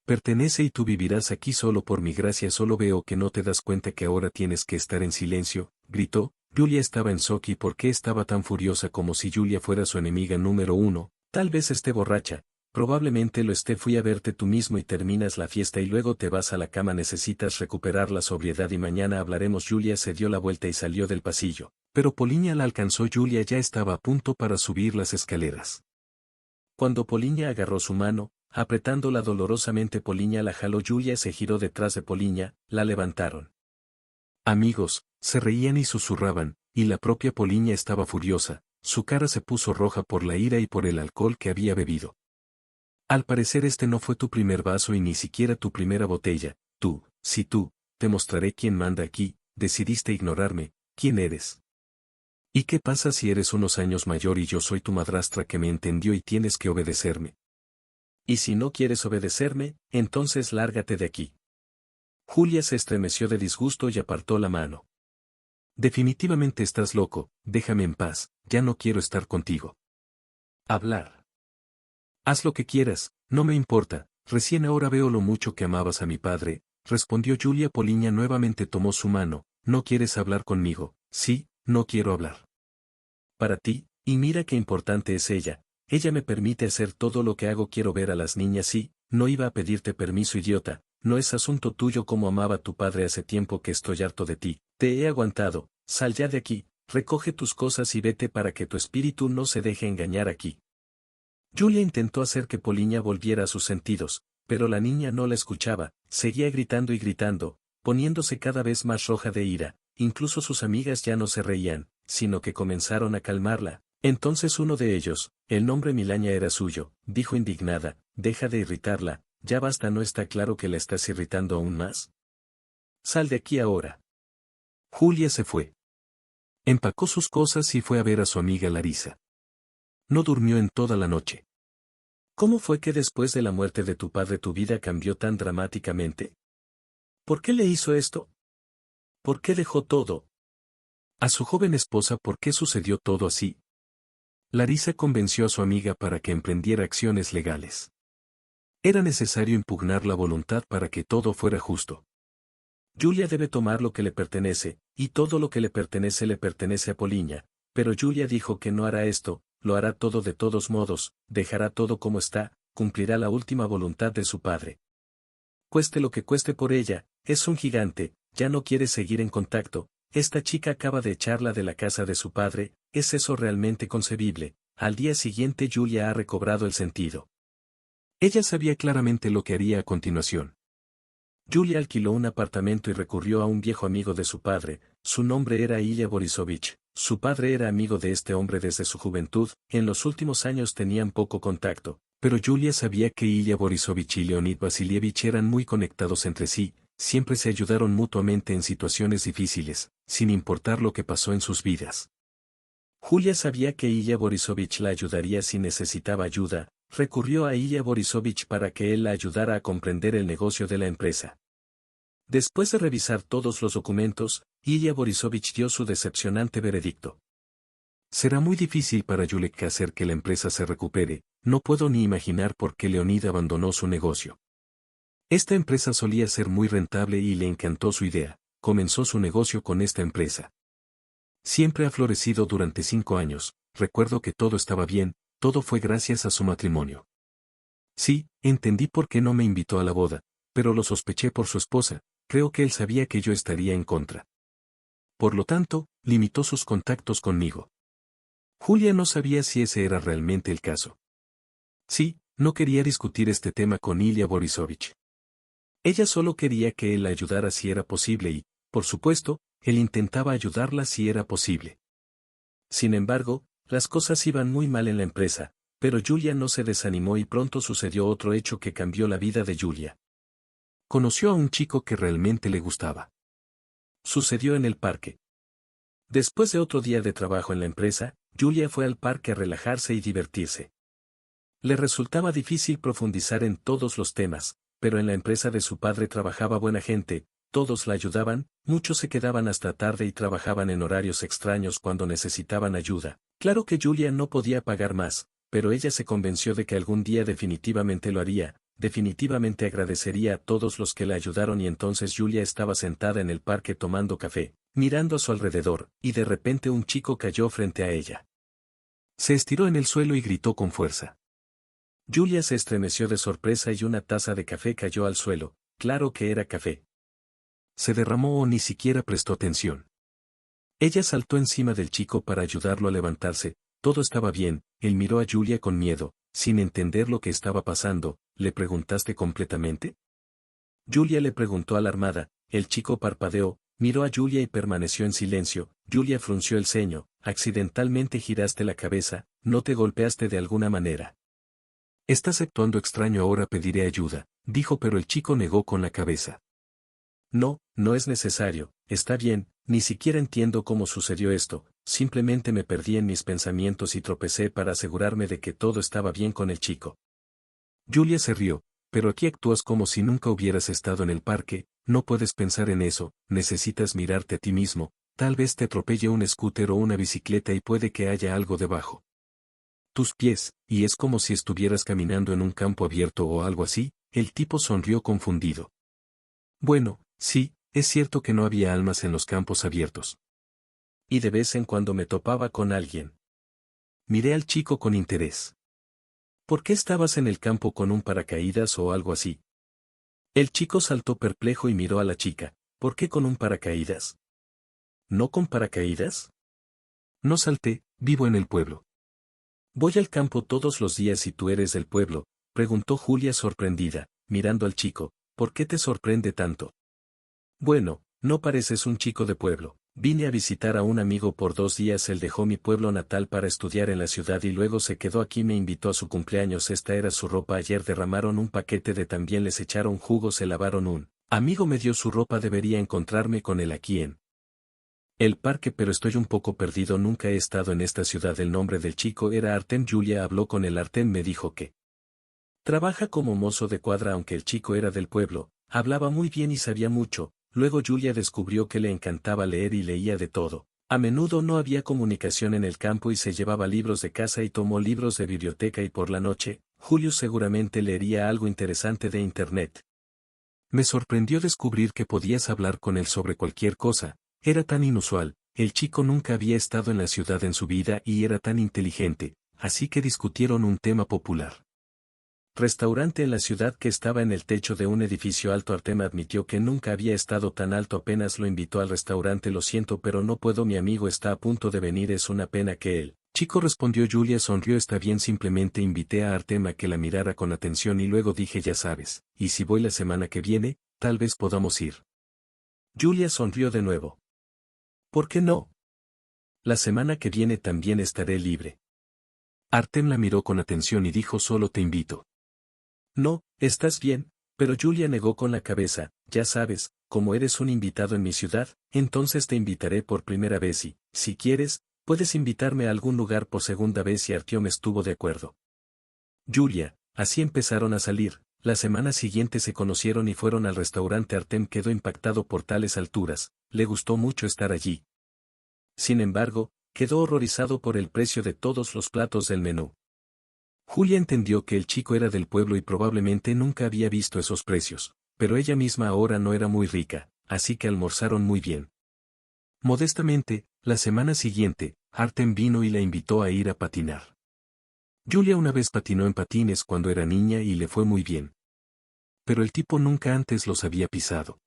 Pertenece y tú vivirás aquí solo por mi gracia. Solo veo que no te das cuenta que ahora tienes que estar en silencio, gritó. Julia estaba en shock. ¿Y por qué estaba tan furiosa? Como si Julia fuera su enemiga número uno. Tal vez esté borracha, probablemente lo esté. Fui a verte tú mismo y terminas la fiesta y luego te vas a la cama. Necesitas recuperar la sobriedad y mañana hablaremos. Julia se dio la vuelta y salió del pasillo, pero Poliña la alcanzó. Julia ya estaba a punto para subir las escaleras. Cuando Poliña agarró su mano, apretándola dolorosamente, Poliña la jaló. Julia se giró detrás de Poliña, la levantaron. Amigos, se reían y susurraban, y la propia Poliña estaba furiosa, su cara se puso roja por la ira y por el alcohol que había bebido. Al parecer este no fue tu primer vaso y ni siquiera tu primera botella. Tú, te mostraré quién manda aquí. Decidiste ignorarme. ¿Quién eres? ¿Y qué pasa si eres unos años mayor y yo soy tu madrastra que me entendió y tienes que obedecerme? Y si no quieres obedecerme, entonces lárgate de aquí. Julia se estremeció de disgusto y apartó la mano. Definitivamente estás loco, déjame en paz, ya no quiero estar contigo. Hablar. Haz lo que quieras, no me importa, recién ahora veo lo mucho que amabas a mi padre, respondió Julia. Poliña nuevamente tomó su mano. ¿No quieres hablar conmigo? Sí, no quiero hablar. Para ti, y mira qué importante es ella me permite hacer todo lo que hago. Quiero ver a las niñas. Sí, no iba a pedirte permiso, idiota, no es asunto tuyo. Como amaba a tu padre hace tiempo que estoy harto de ti, te he aguantado, sal ya de aquí, recoge tus cosas y vete para que tu espíritu no se deje engañar aquí. Julia intentó hacer que Poliña volviera a sus sentidos, pero la niña no la escuchaba, seguía gritando y gritando, poniéndose cada vez más roja de ira. Incluso sus amigas ya no se reían, sino que comenzaron a calmarla. Entonces uno de ellos, el nombre Milaña era suyo, dijo indignada, deja de irritarla, ya basta. ¿No está claro que la estás irritando aún más? Sal de aquí ahora. Julia se fue. Empacó sus cosas y fue a ver a su amiga Larisa. No durmió en toda la noche. ¿Cómo fue que después de la muerte de tu padre tu vida cambió tan dramáticamente? ¿Por qué le hizo esto? ¿Por qué dejó todo? A su joven esposa, ¿por qué sucedió todo así? Larisa convenció a su amiga para que emprendiera acciones legales. Era necesario impugnar la voluntad para que todo fuera justo. Julia debe tomar lo que le pertenece, y todo lo que le pertenece a Poliña, pero Julia dijo que no hará esto, lo hará todo de todos modos, dejará todo como está, cumplirá la última voluntad de su padre. Cueste lo que cueste por ella, es un gigante, ya no quiere seguir en contacto, esta chica acaba de echarla de la casa de su padre, ¿es eso realmente concebible? Al día siguiente Julia ha recobrado el sentido. Ella sabía claramente lo que haría a continuación. Julia alquiló un apartamento y recurrió a un viejo amigo de su padre, su nombre era Ilya Borisovich, su padre era amigo de este hombre desde su juventud, en los últimos años tenían poco contacto, pero Julia sabía que Ilya Borisovich y Leonid Vasilievich eran muy conectados entre sí, siempre se ayudaron mutuamente en situaciones difíciles, sin importar lo que pasó en sus vidas. Julia sabía que Ilya Borisovich la ayudaría si necesitaba ayuda, recurrió a Ilya Borisovich para que él la ayudara a comprender el negocio de la empresa. Después de revisar todos los documentos, Ilya Borisovich dio su decepcionante veredicto. Será muy difícil para Yuleka hacer que la empresa se recupere, no puedo ni imaginar por qué Leonid abandonó su negocio. Esta empresa solía ser muy rentable y le encantó su idea, comenzó su negocio con esta empresa. Siempre ha florecido durante 5 años, recuerdo que todo estaba bien, todo fue gracias a su matrimonio. Sí, entendí por qué no me invitó a la boda, pero lo sospeché por su esposa, creo que él sabía que yo estaría en contra. Por lo tanto, limitó sus contactos conmigo. Julia no sabía si ese era realmente el caso. Sí, no quería discutir este tema con Ilya Borisovich. Ella solo quería que él la ayudara si era posible y, por supuesto, él intentaba ayudarla si era posible. Sin embargo, las cosas iban muy mal en la empresa, pero Julia no se desanimó y pronto sucedió otro hecho que cambió la vida de Julia. Conoció a un chico que realmente le gustaba. Sucedió en el parque. Después de otro día de trabajo en la empresa, Julia fue al parque a relajarse y divertirse. Le resultaba difícil profundizar en todos los temas, pero en la empresa de su padre trabajaba buena gente, todos la ayudaban, muchos se quedaban hasta tarde y trabajaban en horarios extraños cuando necesitaban ayuda. Claro que Julia no podía pagar más, pero ella se convenció de que algún día definitivamente lo haría, definitivamente agradecería a todos los que la ayudaron y entonces Julia estaba sentada en el parque tomando café, mirando a su alrededor, y de repente un chico cayó frente a ella. Se estiró en el suelo y gritó con fuerza. Julia se estremeció de sorpresa y una taza de café cayó al suelo, claro que era café. Se derramó o ni siquiera prestó atención. Ella saltó encima del chico para ayudarlo a levantarse, todo estaba bien, él miró a Julia con miedo, sin entender lo que estaba pasando, ¿le preguntaste completamente? Julia le preguntó alarmada, el chico parpadeó, miró a Julia y permaneció en silencio, Julia frunció el ceño, accidentalmente giraste la cabeza, no te golpeaste de alguna manera. Estás actuando extraño ahora pediré ayuda, dijo pero el chico negó con la cabeza. No, no es necesario, está bien, ni siquiera entiendo cómo sucedió esto, simplemente me perdí en mis pensamientos y tropecé para asegurarme de que todo estaba bien con el chico. Julia se rió, pero aquí actúas como si nunca hubieras estado en el parque, no puedes pensar en eso, necesitas mirarte a ti mismo, tal vez te atropelle un scooter o una bicicleta y puede que haya algo debajo. Tus pies, y es como si estuvieras caminando en un campo abierto o algo así, el tipo sonrió confundido. Bueno, sí, es cierto que no había almas en los campos abiertos. Y de vez en cuando me topaba con alguien. Miré al chico con interés. ¿Por qué estabas en el campo con un paracaídas o algo así? El chico saltó perplejo y miró a la chica. ¿Por qué con un paracaídas? ¿No con paracaídas? No salté, vivo en el pueblo. Voy al campo todos los días y tú eres del pueblo, preguntó Julia sorprendida, mirando al chico, ¿por qué te sorprende tanto? Bueno, no pareces un chico de pueblo. Vine a visitar a un amigo por 2 días, él dejó mi pueblo natal para estudiar en la ciudad y luego se quedó aquí, me invitó a su cumpleaños, esta era su ropa, ayer derramaron un paquete de también les echaron jugo, se lavaron un amigo me dio su ropa, debería encontrarme con él aquí en el parque, pero estoy un poco perdido, nunca he estado en esta ciudad. El nombre del chico era Artem. Julia habló con el Artem, me dijo que trabaja como mozo de cuadra, aunque el chico era del pueblo. Hablaba muy bien y sabía mucho. Luego Julia descubrió que le encantaba leer y leía de todo. A menudo no había comunicación en el campo y se llevaba libros de casa y tomó libros de biblioteca y por la noche, Julius seguramente leería algo interesante de Internet. Me sorprendió descubrir que podías hablar con él sobre cualquier cosa, era tan inusual, el chico nunca había estado en la ciudad en su vida y era tan inteligente, así que discutieron un tema popular. Restaurante en la ciudad que estaba en el techo de un edificio alto. Artem admitió que nunca había estado tan alto. Apenas lo invitó al restaurante. Lo siento pero no puedo, mi amigo está a punto de venir, es una pena que él. Chico respondió. Julia sonrió. Está bien, simplemente invité a Artem a que la mirara con atención y luego dije ya sabes, y si voy la semana que viene, tal vez podamos ir. Julia sonrió de nuevo. ¿Por qué no? La semana que viene también estaré libre. Artem la miró con atención y dijo solo te invito. No, estás bien, pero Julia negó con la cabeza, ya sabes, como eres un invitado en mi ciudad, entonces te invitaré por primera vez y, si quieres, puedes invitarme a algún lugar por segunda vez. Y Artyom estuvo de acuerdo. Julia, así empezaron a salir, la semana siguiente se conocieron y fueron al restaurante. Artem quedó impactado por tales alturas, le gustó mucho estar allí. Sin embargo, quedó horrorizado por el precio de todos los platos del menú. Julia entendió que el chico era del pueblo y probablemente nunca había visto esos precios, pero ella misma ahora no era muy rica, así que almorzaron muy bien. Modestamente, la semana siguiente, Artem vino y la invitó a ir a patinar. Julia una vez patinó en patines cuando era niña y le fue muy bien. Pero el tipo nunca antes los había pisado.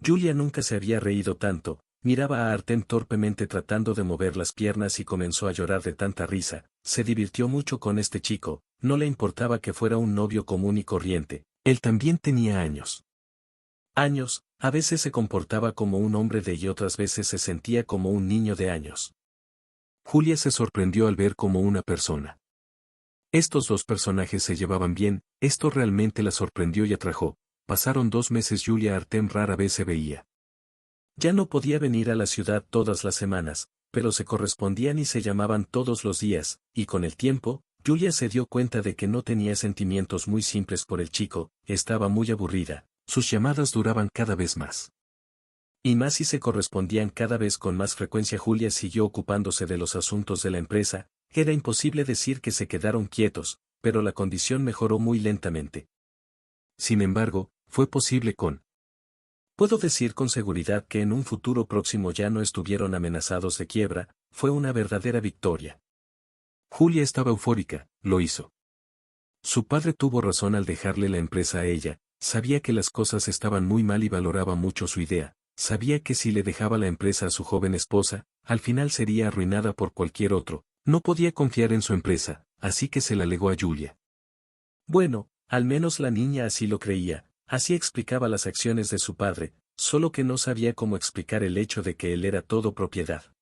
Julia nunca se había reído tanto, miraba a Artem torpemente tratando de mover las piernas y comenzó a llorar de tanta risa. Se divirtió mucho con este chico, no le importaba que fuera un novio común y corriente, él también tenía años. Años, a veces se comportaba como un hombre de y otras veces se sentía como un niño de años. Julia se sorprendió al ver como una persona. Estos dos personajes se llevaban bien, esto realmente la sorprendió y atrajo. Pasaron 2 meses. Julia Artem rara vez se veía. Ya no podía venir a la ciudad todas las semanas, pero se correspondían y se llamaban todos los días, y con el tiempo, Julia se dio cuenta de que no tenía sentimientos muy simples por el chico, estaba muy aburrida, sus llamadas duraban cada vez más. Y más y se correspondían cada vez con más frecuencia. Julia siguió ocupándose de los asuntos de la empresa, era imposible decir que se quedaron quietos, pero la condición mejoró muy lentamente. Sin embargo, fue posible con... Puedo decir con seguridad que en un futuro próximo ya no estuvieron amenazados de quiebra, fue una verdadera victoria. Julia estaba eufórica, lo hizo. Su padre tuvo razón al dejarle la empresa a ella, sabía que las cosas estaban muy mal y valoraba mucho su idea, sabía que si le dejaba la empresa a su joven esposa, al final sería arruinada por cualquier otro, no podía confiar en su empresa, así que se la legó a Julia. Bueno, al menos la niña así lo creía. Así explicaba las acciones de su padre, solo que no sabía cómo explicar el hecho de que él era todo propiedad.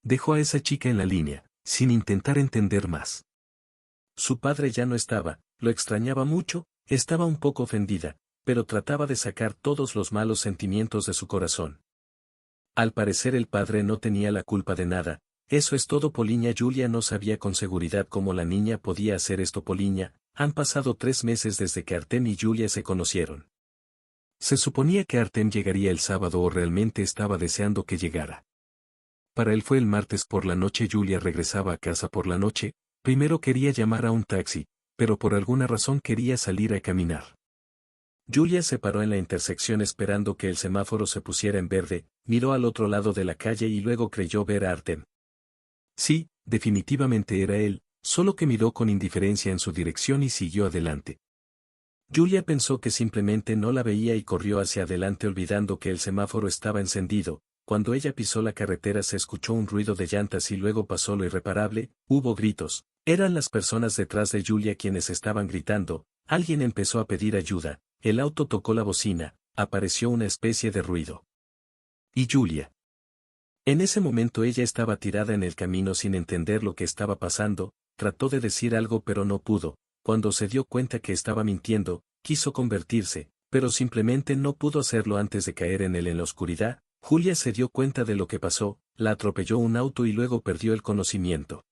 Dejó a esa chica en la línea, sin intentar entender más. Su padre ya no estaba, lo extrañaba mucho, estaba un poco ofendida, pero trataba de sacar todos los malos sentimientos de su corazón. Al parecer el padre no tenía la culpa de nada, eso es todo. Poliña. Julia no sabía con seguridad cómo la niña podía hacer esto. Poliña. Han pasado 3 meses desde que Artem y Julia se conocieron. Se suponía que Artem llegaría el sábado o realmente estaba deseando que llegara. Para él fue el martes por la noche. Julia regresaba a casa por la noche, primero quería llamar a un taxi, pero por alguna razón quería salir a caminar. Julia se paró en la intersección esperando que el semáforo se pusiera en verde, miró al otro lado de la calle y luego creyó ver a Artem. Sí, definitivamente era él. Solo que miró con indiferencia en su dirección y siguió adelante. Julia pensó que simplemente no la veía y corrió hacia adelante olvidando que el semáforo estaba encendido. Cuando ella pisó la carretera se escuchó un ruido de llantas y luego pasó lo irreparable, hubo gritos. Eran las personas detrás de Julia quienes estaban gritando, alguien empezó a pedir ayuda, el auto tocó la bocina, apareció una especie de ruido. ¿Y Julia? En ese momento ella estaba tirada en el camino sin entender lo que estaba pasando. Trató de decir algo pero no pudo, cuando se dio cuenta que estaba mintiendo, quiso convertirse, pero simplemente no pudo hacerlo antes de caer en él en la oscuridad. Julia se dio cuenta de lo que pasó, la atropelló un auto y luego perdió el conocimiento.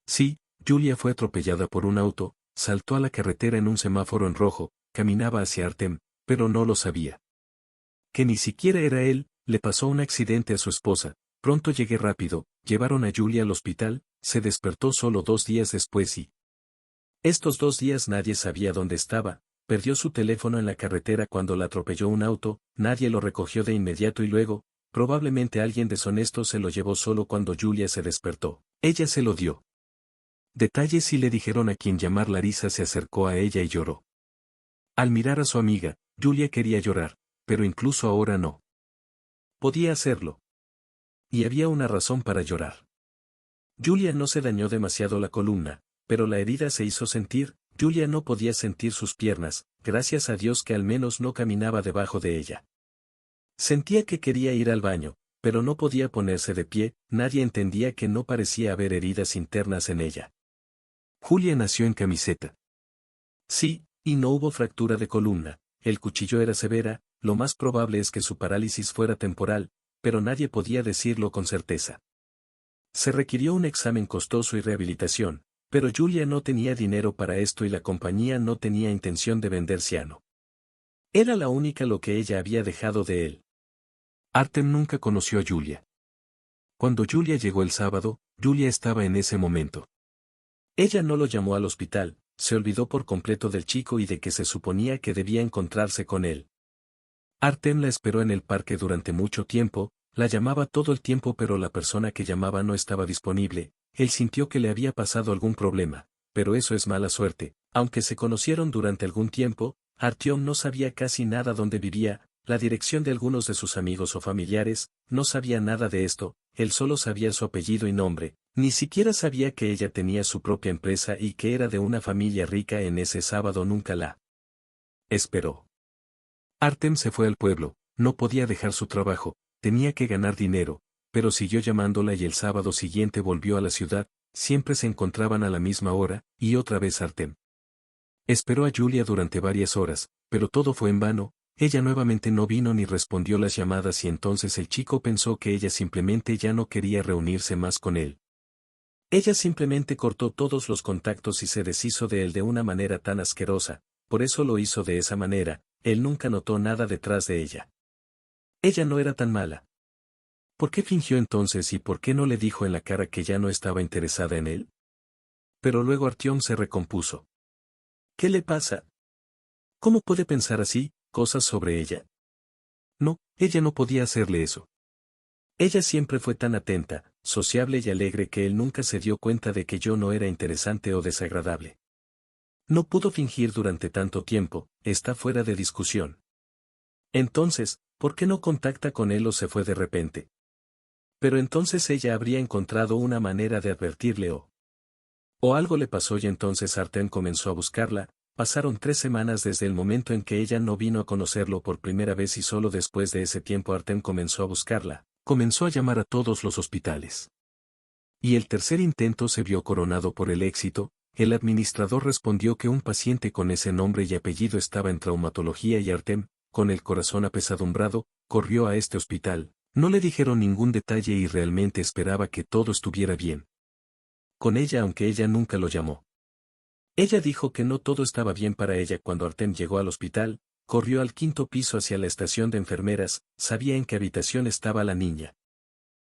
Sí, Julia fue atropellada por un auto, saltó a la carretera en un semáforo en rojo, caminaba hacia Artem, pero no lo sabía. Que ni siquiera era él, le pasó un accidente a su esposa, pronto llegué rápido, llevaron a Julia al hospital, se despertó solo 2 días después y... Estos 2 días nadie sabía dónde estaba, perdió su teléfono en la carretera cuando la atropelló un auto, nadie lo recogió de inmediato y luego, probablemente alguien deshonesto se lo llevó solo cuando Julia se despertó. Ella se lo dio. Detalles y le dijeron a quien llamar. Larisa se acercó a ella y lloró. Al mirar a su amiga, Julia quería llorar, pero incluso ahora no podía hacerlo. Y había una razón para llorar. Julia no se dañó demasiado la columna, pero la herida se hizo sentir. Julia no podía sentir sus piernas, gracias a Dios que al menos no caminaba debajo de ella. Sentía que quería ir al baño, pero no podía ponerse de pie, nadie entendía que no parecía haber heridas internas en ella. Julia nació en camiseta. Sí, y no hubo fractura de columna, el cuchillo era severa, lo más probable es que su parálisis fuera temporal, pero nadie podía decirlo con certeza. Se requirió un examen costoso y rehabilitación, pero Julia no tenía dinero para esto y la compañía no tenía intención de vender ciano. Era la única lo que ella había dejado de él. Artem nunca conoció a Julia. Cuando Julia llegó el sábado, Julia estaba en ese momento. Ella no lo llamó al hospital, se olvidó por completo del chico y de que se suponía que debía encontrarse con él. Artem la esperó en el parque durante mucho tiempo, la llamaba todo el tiempo pero la persona que llamaba no estaba disponible, él sintió que le había pasado algún problema, pero eso es mala suerte, aunque se conocieron durante algún tiempo, Artyom no sabía casi nada dónde vivía, la dirección de algunos de sus amigos o familiares, no sabía nada de esto, él solo sabía su apellido y nombre, ni siquiera sabía que ella tenía su propia empresa y que era de una familia rica. En ese sábado nunca la esperó. Artem se fue al pueblo, no podía dejar su trabajo, tenía que ganar dinero, pero siguió llamándola y el sábado siguiente volvió a la ciudad, siempre se encontraban a la misma hora, y otra vez Artem. Esperó a Julia durante varias horas, pero todo fue en vano, ella nuevamente no vino ni respondió las llamadas y entonces el chico pensó que ella simplemente ya no quería reunirse más con él. Ella simplemente cortó todos los contactos y se deshizo de él de una manera tan asquerosa, por eso lo hizo de esa manera, él nunca notó nada detrás de ella. Ella no era tan mala. ¿Por qué fingió entonces y por qué no le dijo en la cara que ya no estaba interesada en él? Pero luego Artyom se recompuso. ¿Qué le pasa? ¿Cómo puede pensar así, cosas sobre ella? No, ella no podía hacerle eso. Ella siempre fue tan atenta, sociable y alegre que él nunca se dio cuenta de que yo no era interesante o desagradable. No pudo fingir durante tanto tiempo, está fuera de discusión. Entonces, ¿por qué no contacta con él o se fue de repente? Pero entonces ella habría encontrado una manera de advertirle o algo le pasó y entonces Artem comenzó a buscarla. Pasaron 3 semanas desde el momento en que ella no vino a conocerlo por primera vez y solo después de ese tiempo Artem comenzó a buscarla, comenzó a llamar a todos los hospitales. Y el tercer intento se vio coronado por el éxito, el administrador respondió que un paciente con ese nombre y apellido estaba en traumatología y Artem, con el corazón apesadumbrado, corrió a este hospital, no le dijeron ningún detalle y realmente esperaba que todo estuviera bien con ella aunque ella nunca lo llamó. Ella dijo que no todo estaba bien para ella cuando Artem llegó al hospital, corrió al 5.º piso hacia la estación de enfermeras, sabía en qué habitación estaba la niña.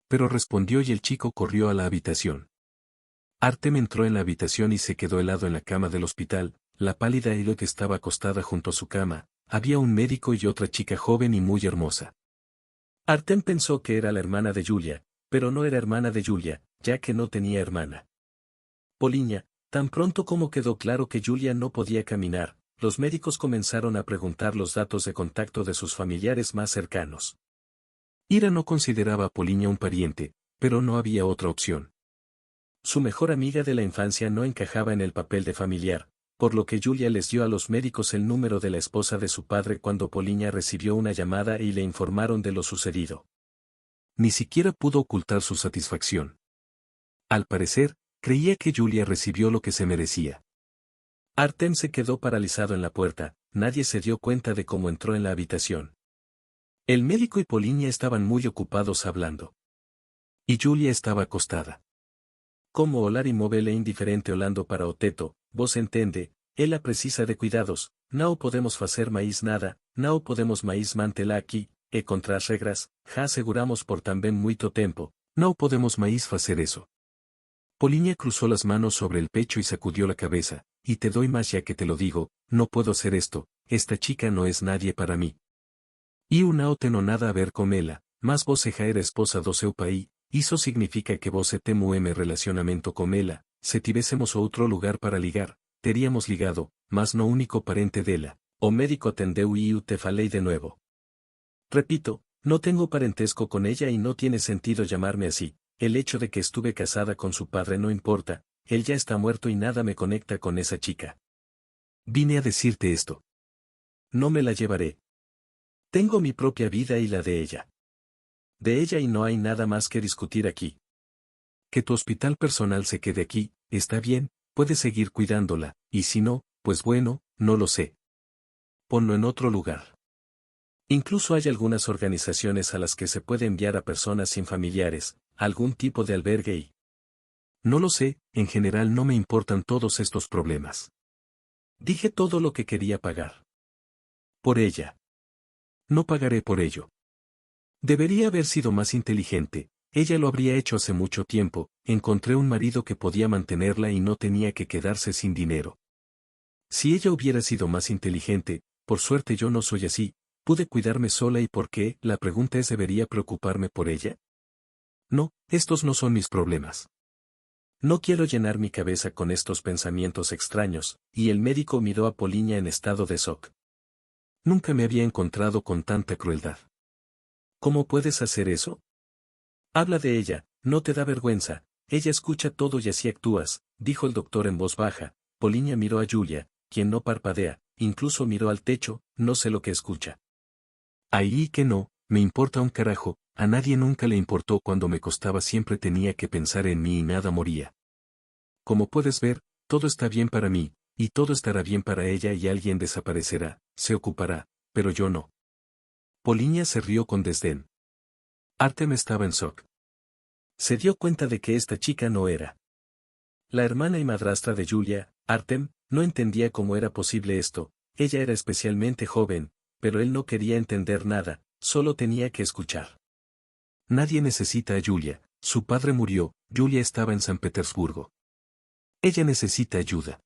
Pero respondió y el chico corrió a la habitación. Artem entró en la habitación y se quedó helado en la cama del hospital, la pálida Elliot estaba acostada junto a su cama, había un médico y otra chica joven y muy hermosa. Artem pensó que era la hermana de Julia, pero no era hermana de Julia, ya que no tenía hermana. Poliña. Tan pronto como quedó claro que Julia no podía caminar, los médicos comenzaron a preguntar los datos de contacto de sus familiares más cercanos. Ira no consideraba a Poliña un pariente, pero no había otra opción. Su mejor amiga de la infancia no encajaba en el papel de familiar, por lo que Julia les dio a los médicos el número de la esposa de su padre cuando Poliña recibió una llamada y le informaron de lo sucedido. Ni siquiera pudo ocultar su satisfacción. Al parecer, creía que Julia recibió lo que se merecía. Artem se quedó paralizado en la puerta, nadie se dio cuenta de cómo entró en la habitación. El médico y Poliña estaban muy ocupados hablando. Y Julia estaba acostada. Como olar inmóvel e indiferente olando para o teto, vos entende, ela precisa de cuidados, não podemos facer mais nada, não podemos mais mantê-la aqui, e contra as regras, já aseguramos por também muito tempo, no podemos mais fazer eso. Poliña cruzó las manos sobre el pecho y sacudió la cabeza, y te doy más ya que te lo digo, no puedo hacer esto, esta chica no es nadie para mí. Y não tenho nada a ver com ela, mas você já era esposa do seu pai, isso significa que você tem relacionamento com ela, se tivéssemos outro lugar para ligar, teríamos ligado, mas no único parente dela. O médico atendeu y eu te falei de nuevo. Repito, no tengo parentesco con ella y no tiene sentido llamarme así, el hecho de que estuve casada con su padre no importa, él ya está muerto y nada me conecta con esa chica. Vine a decirte esto. No me la llevaré. Tengo mi propia vida y la de ella. De ella y no hay nada más que discutir aquí. Que tu hospital personal se quede aquí, está bien, puedes seguir cuidándola, y si no, pues bueno, no lo sé. Ponlo en otro lugar. Incluso hay algunas organizaciones a las que se puede enviar a personas sin familiares, algún tipo de albergue y... No lo sé, en general no me importan todos estos problemas. Dije todo lo que quería pagar. Por ella. No pagaré por ello. Debería haber sido más inteligente, ella lo habría hecho hace mucho tiempo, encontré un marido que podía mantenerla y no tenía que quedarse sin dinero. Si ella hubiera sido más inteligente, por suerte yo no soy así, pude cuidarme sola y ¿por qué? La pregunta es ¿debería preocuparme por ella? No, estos no son mis problemas. No quiero llenar mi cabeza con estos pensamientos extraños, y el médico miró a Poliña en estado de shock. Nunca me había encontrado con tanta crueldad. ¿Cómo puedes hacer eso? Habla de ella, no te da vergüenza, ella escucha todo y así actúas, dijo el doctor en voz baja. Poliña miró a Julia, quien no parpadea, incluso miró al techo, no sé lo que escucha. Ahí que no, me importa un carajo, a nadie nunca le importó cuando me costaba siempre tenía que pensar en mí y nada moría. Como puedes ver, todo está bien para mí, y todo estará bien para ella y alguien desaparecerá, se ocupará, pero yo no. Poliña se rió con desdén. Artem estaba en shock. Se dio cuenta de que esta chica no era la hermana y madrastra de Julia. Artem no entendía cómo era posible esto, ella era especialmente joven, pero él no quería entender nada, solo tenía que escuchar. Nadie necesita a Julia, su padre murió, Julia estaba en San Petersburgo. Ella necesita ayuda.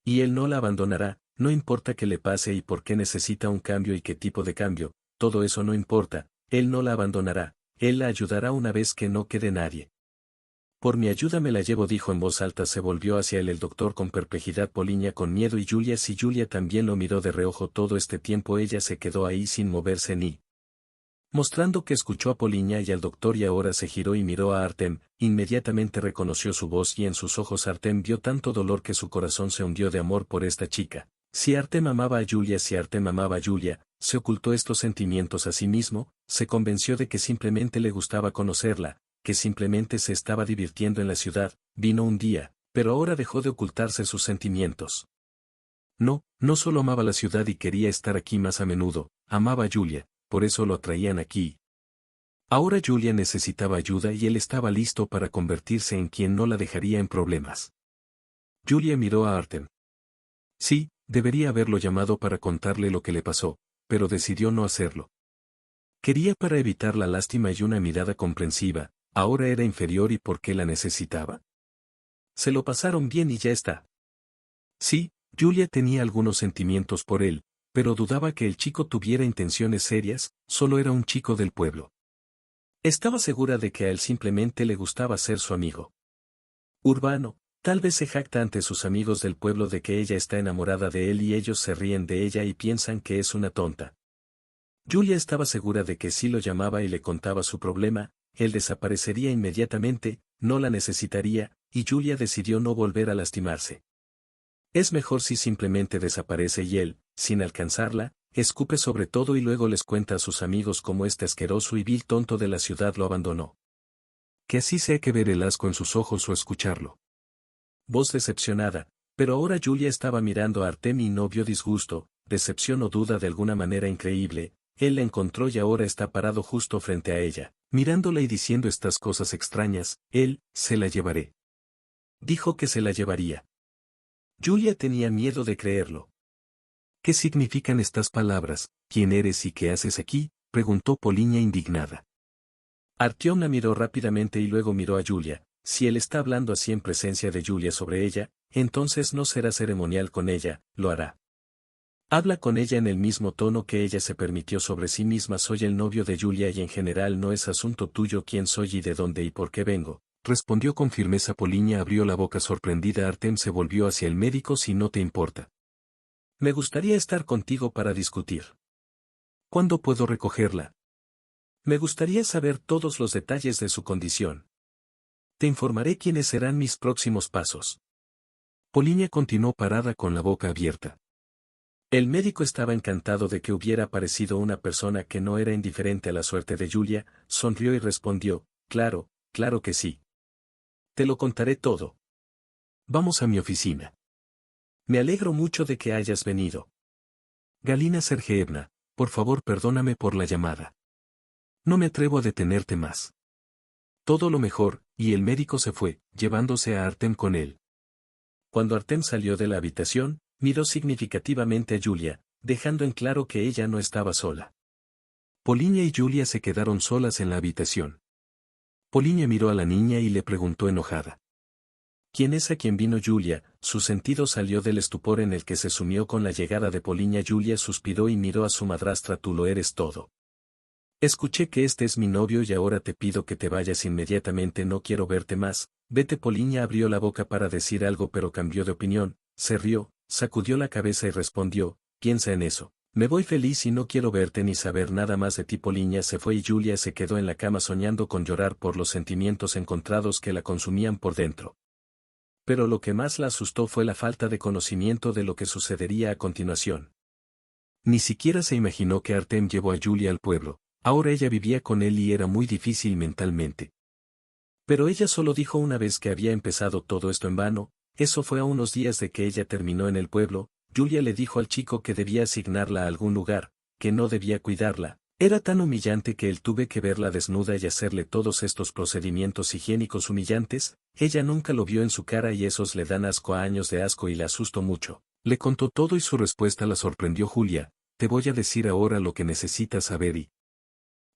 Y él no la abandonará, no importa qué le pase y por qué necesita un cambio y qué tipo de cambio, todo eso no importa, él no la abandonará, él la ayudará una vez que no quede nadie. Por mi ayuda me la llevo, dijo en voz alta. Se volvió hacia él el doctor con perplejidad, Poliña con miedo y Julia también lo miró de reojo. Todo este tiempo ella se quedó ahí sin moverse ni mostrando que escuchó a Poliña y al doctor y ahora se giró y miró a Artem, inmediatamente reconoció su voz y en sus ojos Artem vio tanto dolor que su corazón se hundió de amor por esta chica. Si Artem amaba a Julia, se ocultó estos sentimientos a sí mismo, se convenció de que simplemente le gustaba conocerla, que simplemente se estaba divirtiendo en la ciudad, vino un día, pero ahora dejó de ocultarse sus sentimientos. No, no solo amaba la ciudad y quería estar aquí más a menudo, amaba a Julia, por eso lo atraían aquí. Ahora Julia necesitaba ayuda y él estaba listo para convertirse en quien no la dejaría en problemas. Julia miró a Artem. Sí, debería haberlo llamado para contarle lo que le pasó, pero decidió no hacerlo. Quería para evitar la lástima y una mirada comprensiva, ahora era inferior y ¿por qué la necesitaba? Se lo pasaron bien y ya está. Sí, Julia tenía algunos sentimientos por él, pero dudaba que el chico tuviera intenciones serias, solo era un chico del pueblo. Estaba segura de que a él simplemente le gustaba ser su amigo. Urbano, tal vez se jacta ante sus amigos del pueblo de que ella está enamorada de él y ellos se ríen de ella y piensan que es una tonta. Julia estaba segura de que si lo llamaba y le contaba su problema, él desaparecería inmediatamente, no la necesitaría, y Julia decidió no volver a lastimarse. Es mejor si simplemente desaparece y él, sin alcanzarla, escupe sobre todo y luego les cuenta a sus amigos cómo este asqueroso y vil tonto de la ciudad lo abandonó. Que así sea, que ver el asco en sus ojos o escucharlo. Voz decepcionada, pero ahora Julia estaba mirando a Artem y no vio disgusto, decepción o duda de alguna manera increíble, él la encontró y ahora está parado justo frente a ella, mirándola y diciendo estas cosas extrañas, él, se la llevaré. Dijo que se la llevaría. Julia tenía miedo de creerlo. ¿Qué significan estas palabras? ¿Quién eres y qué haces aquí?, preguntó Polinia indignada. Artyom la miró rápidamente y luego miró a Yulia. Si él está hablando así en presencia de Yulia sobre ella, entonces no será ceremonial con ella, lo hará. Habla con ella en el mismo tono que ella se permitió sobre sí misma. Soy el novio de Yulia y en general no es asunto tuyo quién soy y de dónde y por qué vengo, respondió con firmeza. Polinia abrió la boca sorprendida. Artem se volvió hacia el médico. Si no te importa. Me gustaría estar contigo para discutir. ¿Cuándo puedo recogerla? Me gustaría saber todos los detalles de su condición. Te informaré quiénes serán mis próximos pasos. Polinia continuó parada con la boca abierta. El médico estaba encantado de que hubiera aparecido una persona que no era indiferente a la suerte de Yulia, sonrió y respondió, claro, claro que sí. Te lo contaré todo. Vamos a mi oficina. Me alegro mucho de que hayas venido. Galina Sergeevna, por favor perdóname por la llamada. No me atrevo a detenerte más. Todo lo mejor, y el médico se fue, llevándose a Artem con él. Cuando Artem salió de la habitación, miró significativamente a Yulia, dejando en claro que ella no estaba sola. Polinia y Yulia se quedaron solas en la habitación. Polinia miró a la niña y le preguntó enojada. ¿Quién es a quien vino Yulia? Su sentido salió del estupor en el que se sumió con la llegada de Polinia. Yulia suspiró y miró a su madrastra. Tú lo eres todo. Escuché que este es mi novio y ahora te pido que te vayas inmediatamente. No quiero verte más. Vete. Polinia abrió la boca para decir algo pero cambió de opinión, se rió, sacudió la cabeza y respondió, piensa en eso. Me voy feliz y no quiero verte ni saber nada más de ti. Polinia se fue y Yulia se quedó en la cama soñando con llorar por los sentimientos encontrados que la consumían por dentro. Pero lo que más la asustó fue la falta de conocimiento de lo que sucedería a continuación. Ni siquiera se imaginó que Artem llevó a Yulia al pueblo. Ahora ella vivía con él y era muy difícil mentalmente. Pero ella solo dijo una vez que había empezado todo esto en vano. Eso fue a unos días de que ella terminó en el pueblo. Yulia le dijo al chico que debía asignarla a algún lugar, que no debía cuidarla. Era tan humillante que él tuve que verla desnuda y hacerle todos estos procedimientos higiénicos humillantes. Ella nunca lo vio en su cara y esos le dan asco a años de asco y le asustó mucho. Le contó todo y su respuesta la sorprendió. Julia, te voy a decir ahora lo que necesitas saber y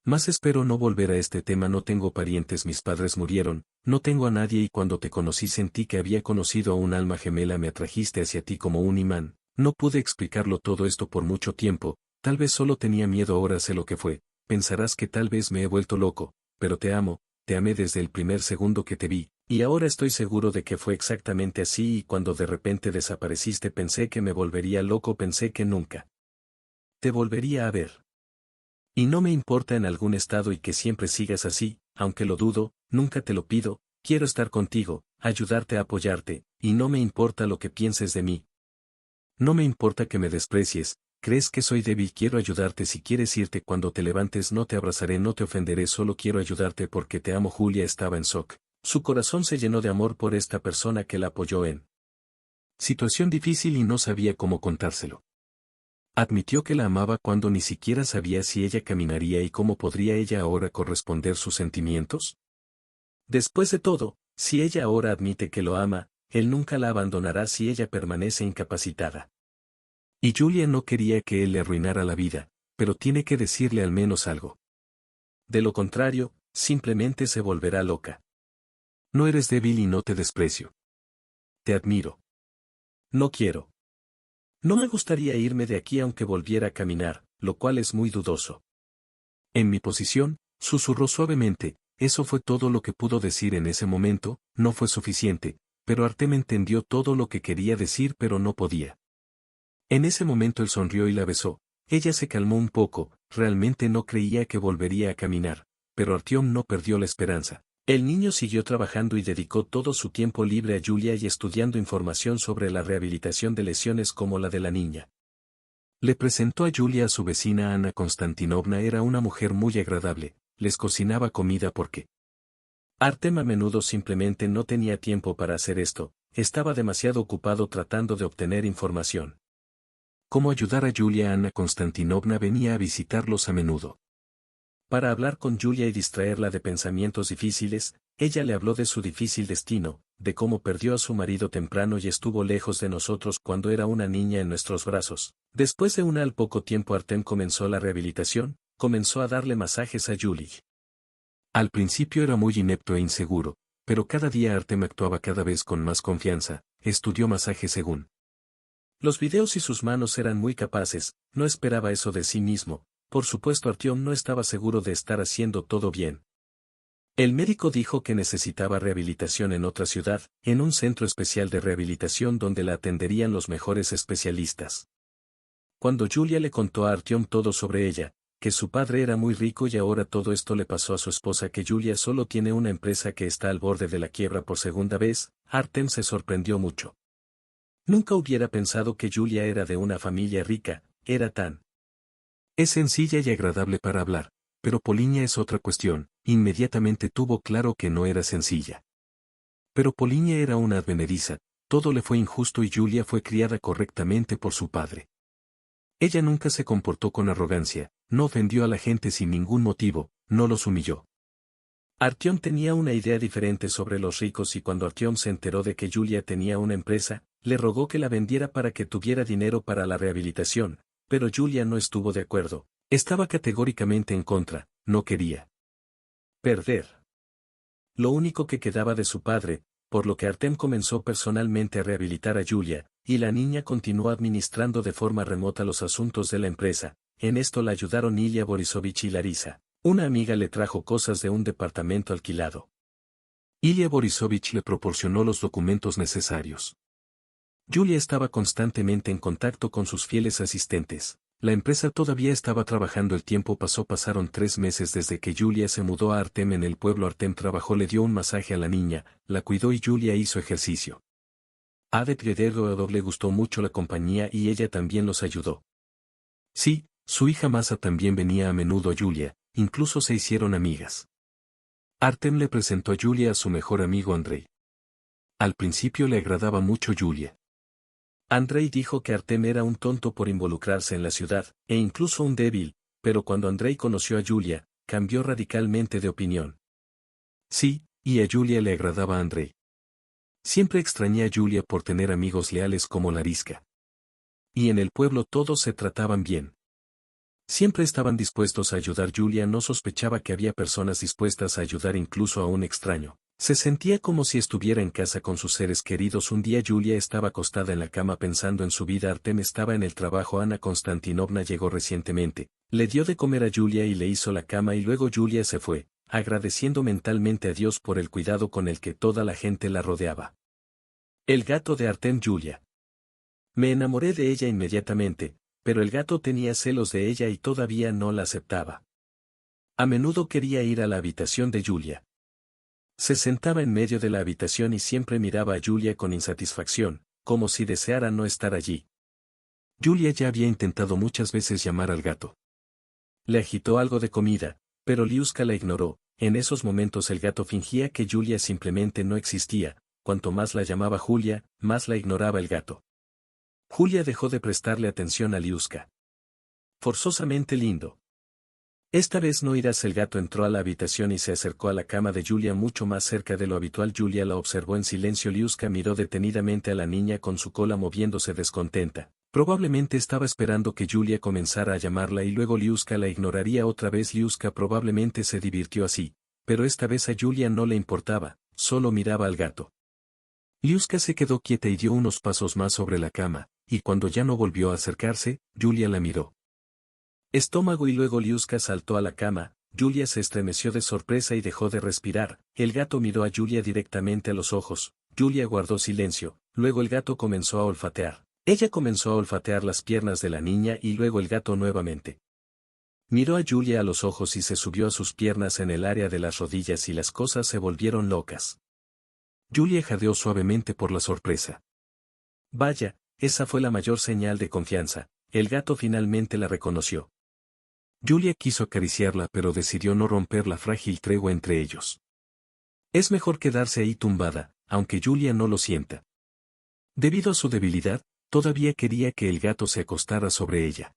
más espero no volver a este tema. No tengo parientes, mis padres murieron, no tengo a nadie y cuando te conocí sentí que había conocido a un alma gemela. Me atrajiste hacia ti como un imán. No pude explicarlo todo esto por mucho tiempo, tal vez solo tenía miedo. Ahora sé lo que fue. Pensarás que tal vez me he vuelto loco, pero te amo, te amé desde el primer segundo que te vi, y ahora estoy seguro de que fue exactamente así. Y cuando de repente desapareciste pensé que me volvería loco, pensé que nunca te volvería a ver. Y no me importa en algún estado y que siempre sigas así, aunque lo dudo, nunca te lo pido, quiero estar contigo, ayudarte a apoyarte, y no me importa lo que pienses de mí. No me importa que me desprecies, crees que soy débil, quiero ayudarte. Si quieres irte cuando te levantes no te abrazaré, no te ofenderé, solo quiero ayudarte porque te amo. Julia estaba en shock. Su corazón se llenó de amor por esta persona que la apoyó en situación difícil y no sabía cómo contárselo. Admitió que la amaba cuando ni siquiera sabía si ella caminaría y cómo podría ella ahora corresponder sus sentimientos. Después de todo, si ella ahora admite que lo ama, él nunca la abandonará si ella permanece incapacitada. Y Julia no quería que él le arruinara la vida, pero tiene que decirle al menos algo. De lo contrario, simplemente se volverá loca. No eres débil y no te desprecio. Te admiro. No quiero. No me gustaría irme de aquí aunque volviera a caminar, lo cual es muy dudoso. En mi posición, susurró suavemente, eso fue todo lo que pudo decir en ese momento. No fue suficiente, pero Artem entendió todo lo que quería decir pero no podía. En ese momento él sonrió y la besó. Ella se calmó un poco, realmente no creía que volvería a caminar, pero Artyom no perdió la esperanza. El niño siguió trabajando y dedicó todo su tiempo libre a Yulia y estudiando información sobre la rehabilitación de lesiones como la de la niña. Le presentó a Yulia a su vecina Ana Konstantinovna. Era una mujer muy agradable, les cocinaba comida porque Artem a menudo simplemente no tenía tiempo para hacer esto, estaba demasiado ocupado tratando de obtener información. ¿Cómo ayudar a Yulia? Ana Konstantinovna venía a visitarlos a menudo. Para hablar con Yulia y distraerla de pensamientos difíciles, ella le habló de su difícil destino, de cómo perdió a su marido temprano y estuvo lejos de nosotros cuando era una niña en nuestros brazos. Después de al poco tiempo Artem comenzó la rehabilitación, comenzó a darle masajes a Julie. Al principio era muy inepto e inseguro, pero cada día Artem actuaba cada vez con más confianza, estudió masaje según los videos y sus manos eran muy capaces, no esperaba eso de sí mismo, por supuesto Artyom no estaba seguro de estar haciendo todo bien. El médico dijo que necesitaba rehabilitación en otra ciudad, en un centro especial de rehabilitación donde la atenderían los mejores especialistas. Cuando Julia le contó a Artyom todo sobre ella, que su padre era muy rico y ahora todo esto le pasó a su esposa, que Julia solo tiene una empresa que está al borde de la quiebra por segunda vez, Artem se sorprendió mucho. Nunca hubiera pensado que Julia era de una familia rica, era tan. Es sencilla y agradable para hablar, pero Polinia es otra cuestión, inmediatamente tuvo claro que no era sencilla. Pero Polinia era una advenediza, todo le fue injusto y Julia fue criada correctamente por su padre. Ella nunca se comportó con arrogancia, no ofendió a la gente sin ningún motivo, no los humilló. Artyom tenía una idea diferente sobre los ricos y cuando Artyom se enteró de que Julia tenía una empresa, le rogó que la vendiera para que tuviera dinero para la rehabilitación, pero Julia no estuvo de acuerdo, estaba categóricamente en contra, no quería perder lo único que quedaba de su padre, por lo que Artem comenzó personalmente a rehabilitar a Julia, y la niña continuó administrando de forma remota los asuntos de la empresa. En esto la ayudaron Ilya Borisovich y Larisa. Una amiga le trajo cosas de un departamento alquilado. Ilya Borisovich le proporcionó los documentos necesarios. Julia estaba constantemente en contacto con sus fieles asistentes. La empresa todavía estaba trabajando, el tiempo pasaron 3 meses desde que Julia se mudó a Artem en el pueblo. Artem trabajó, le dio un masaje a la niña, la cuidó y Julia hizo ejercicio. A de Piedero le gustó mucho la compañía y ella también los ayudó. Sí, su hija Masa también venía a menudo a Julia, incluso se hicieron amigas. Artem le presentó a Julia a su mejor amigo Andrei. Al principio le agradaba mucho Julia. Andrei dijo que Artem era un tonto por involucrarse en la ciudad, e incluso un débil, pero cuando Andrei conoció a Julia, cambió radicalmente de opinión. Sí, y a Julia le agradaba a Andrei. Siempre extrañé a Julia por tener amigos leales como Lariska. Y en el pueblo todos se trataban bien. Siempre estaban dispuestos a ayudar. Julia no sospechaba que había personas dispuestas a ayudar incluso a un extraño. Se sentía como si estuviera en casa con sus seres queridos. Un día Julia estaba acostada en la cama pensando en su vida. Artem estaba en el trabajo. Ana Konstantinovna llegó recientemente, le dio de comer a Julia y le hizo la cama y luego Julia se fue, agradeciendo mentalmente a Dios por el cuidado con el que toda la gente la rodeaba. El gato de Artem. Julia. Me enamoré de ella inmediatamente, pero el gato tenía celos de ella y todavía no la aceptaba. A menudo quería ir a la habitación de Julia. Se sentaba en medio de la habitación y siempre miraba a Julia con insatisfacción, como si deseara no estar allí. Julia ya había intentado muchas veces llamar al gato. Le agitó algo de comida, pero Liuska la ignoró. En esos momentos el gato fingía que Julia simplemente no existía. Cuanto más la llamaba Julia, más la ignoraba el gato. Julia dejó de prestarle atención a Liuska. Forzosamente lindo. Esta vez no irás. El gato entró a la habitación y se acercó a la cama de Julia mucho más cerca de lo habitual. Julia la observó en silencio. Liuska miró detenidamente a la niña con su cola moviéndose descontenta. Probablemente estaba esperando que Julia comenzara a llamarla y luego Liuska la ignoraría otra vez. Liuska probablemente se divirtió así, pero esta vez a Julia no le importaba, solo miraba al gato. Liuska se quedó quieta y dio unos pasos más sobre la cama, y cuando ya no volvió a acercarse, Julia la miró. Estómago y luego Liuska saltó a la cama. Julia se estremeció de sorpresa y dejó de respirar. El gato miró a Julia directamente a los ojos. Julia guardó silencio, luego el gato comenzó a olfatear. Ella comenzó a olfatear las piernas de la niña y luego el gato nuevamente. Miró a Julia a los ojos y se subió a sus piernas en el área de las rodillas y las cosas se volvieron locas. Julia jadeó suavemente por la sorpresa. Vaya, esa fue la mayor señal de confianza. El gato finalmente la reconoció. Julia quiso acariciarla pero decidió no romper la frágil tregua entre ellos. Es mejor quedarse ahí tumbada, aunque Julia no lo sienta. Debido a su debilidad, todavía quería que el gato se acostara sobre ella.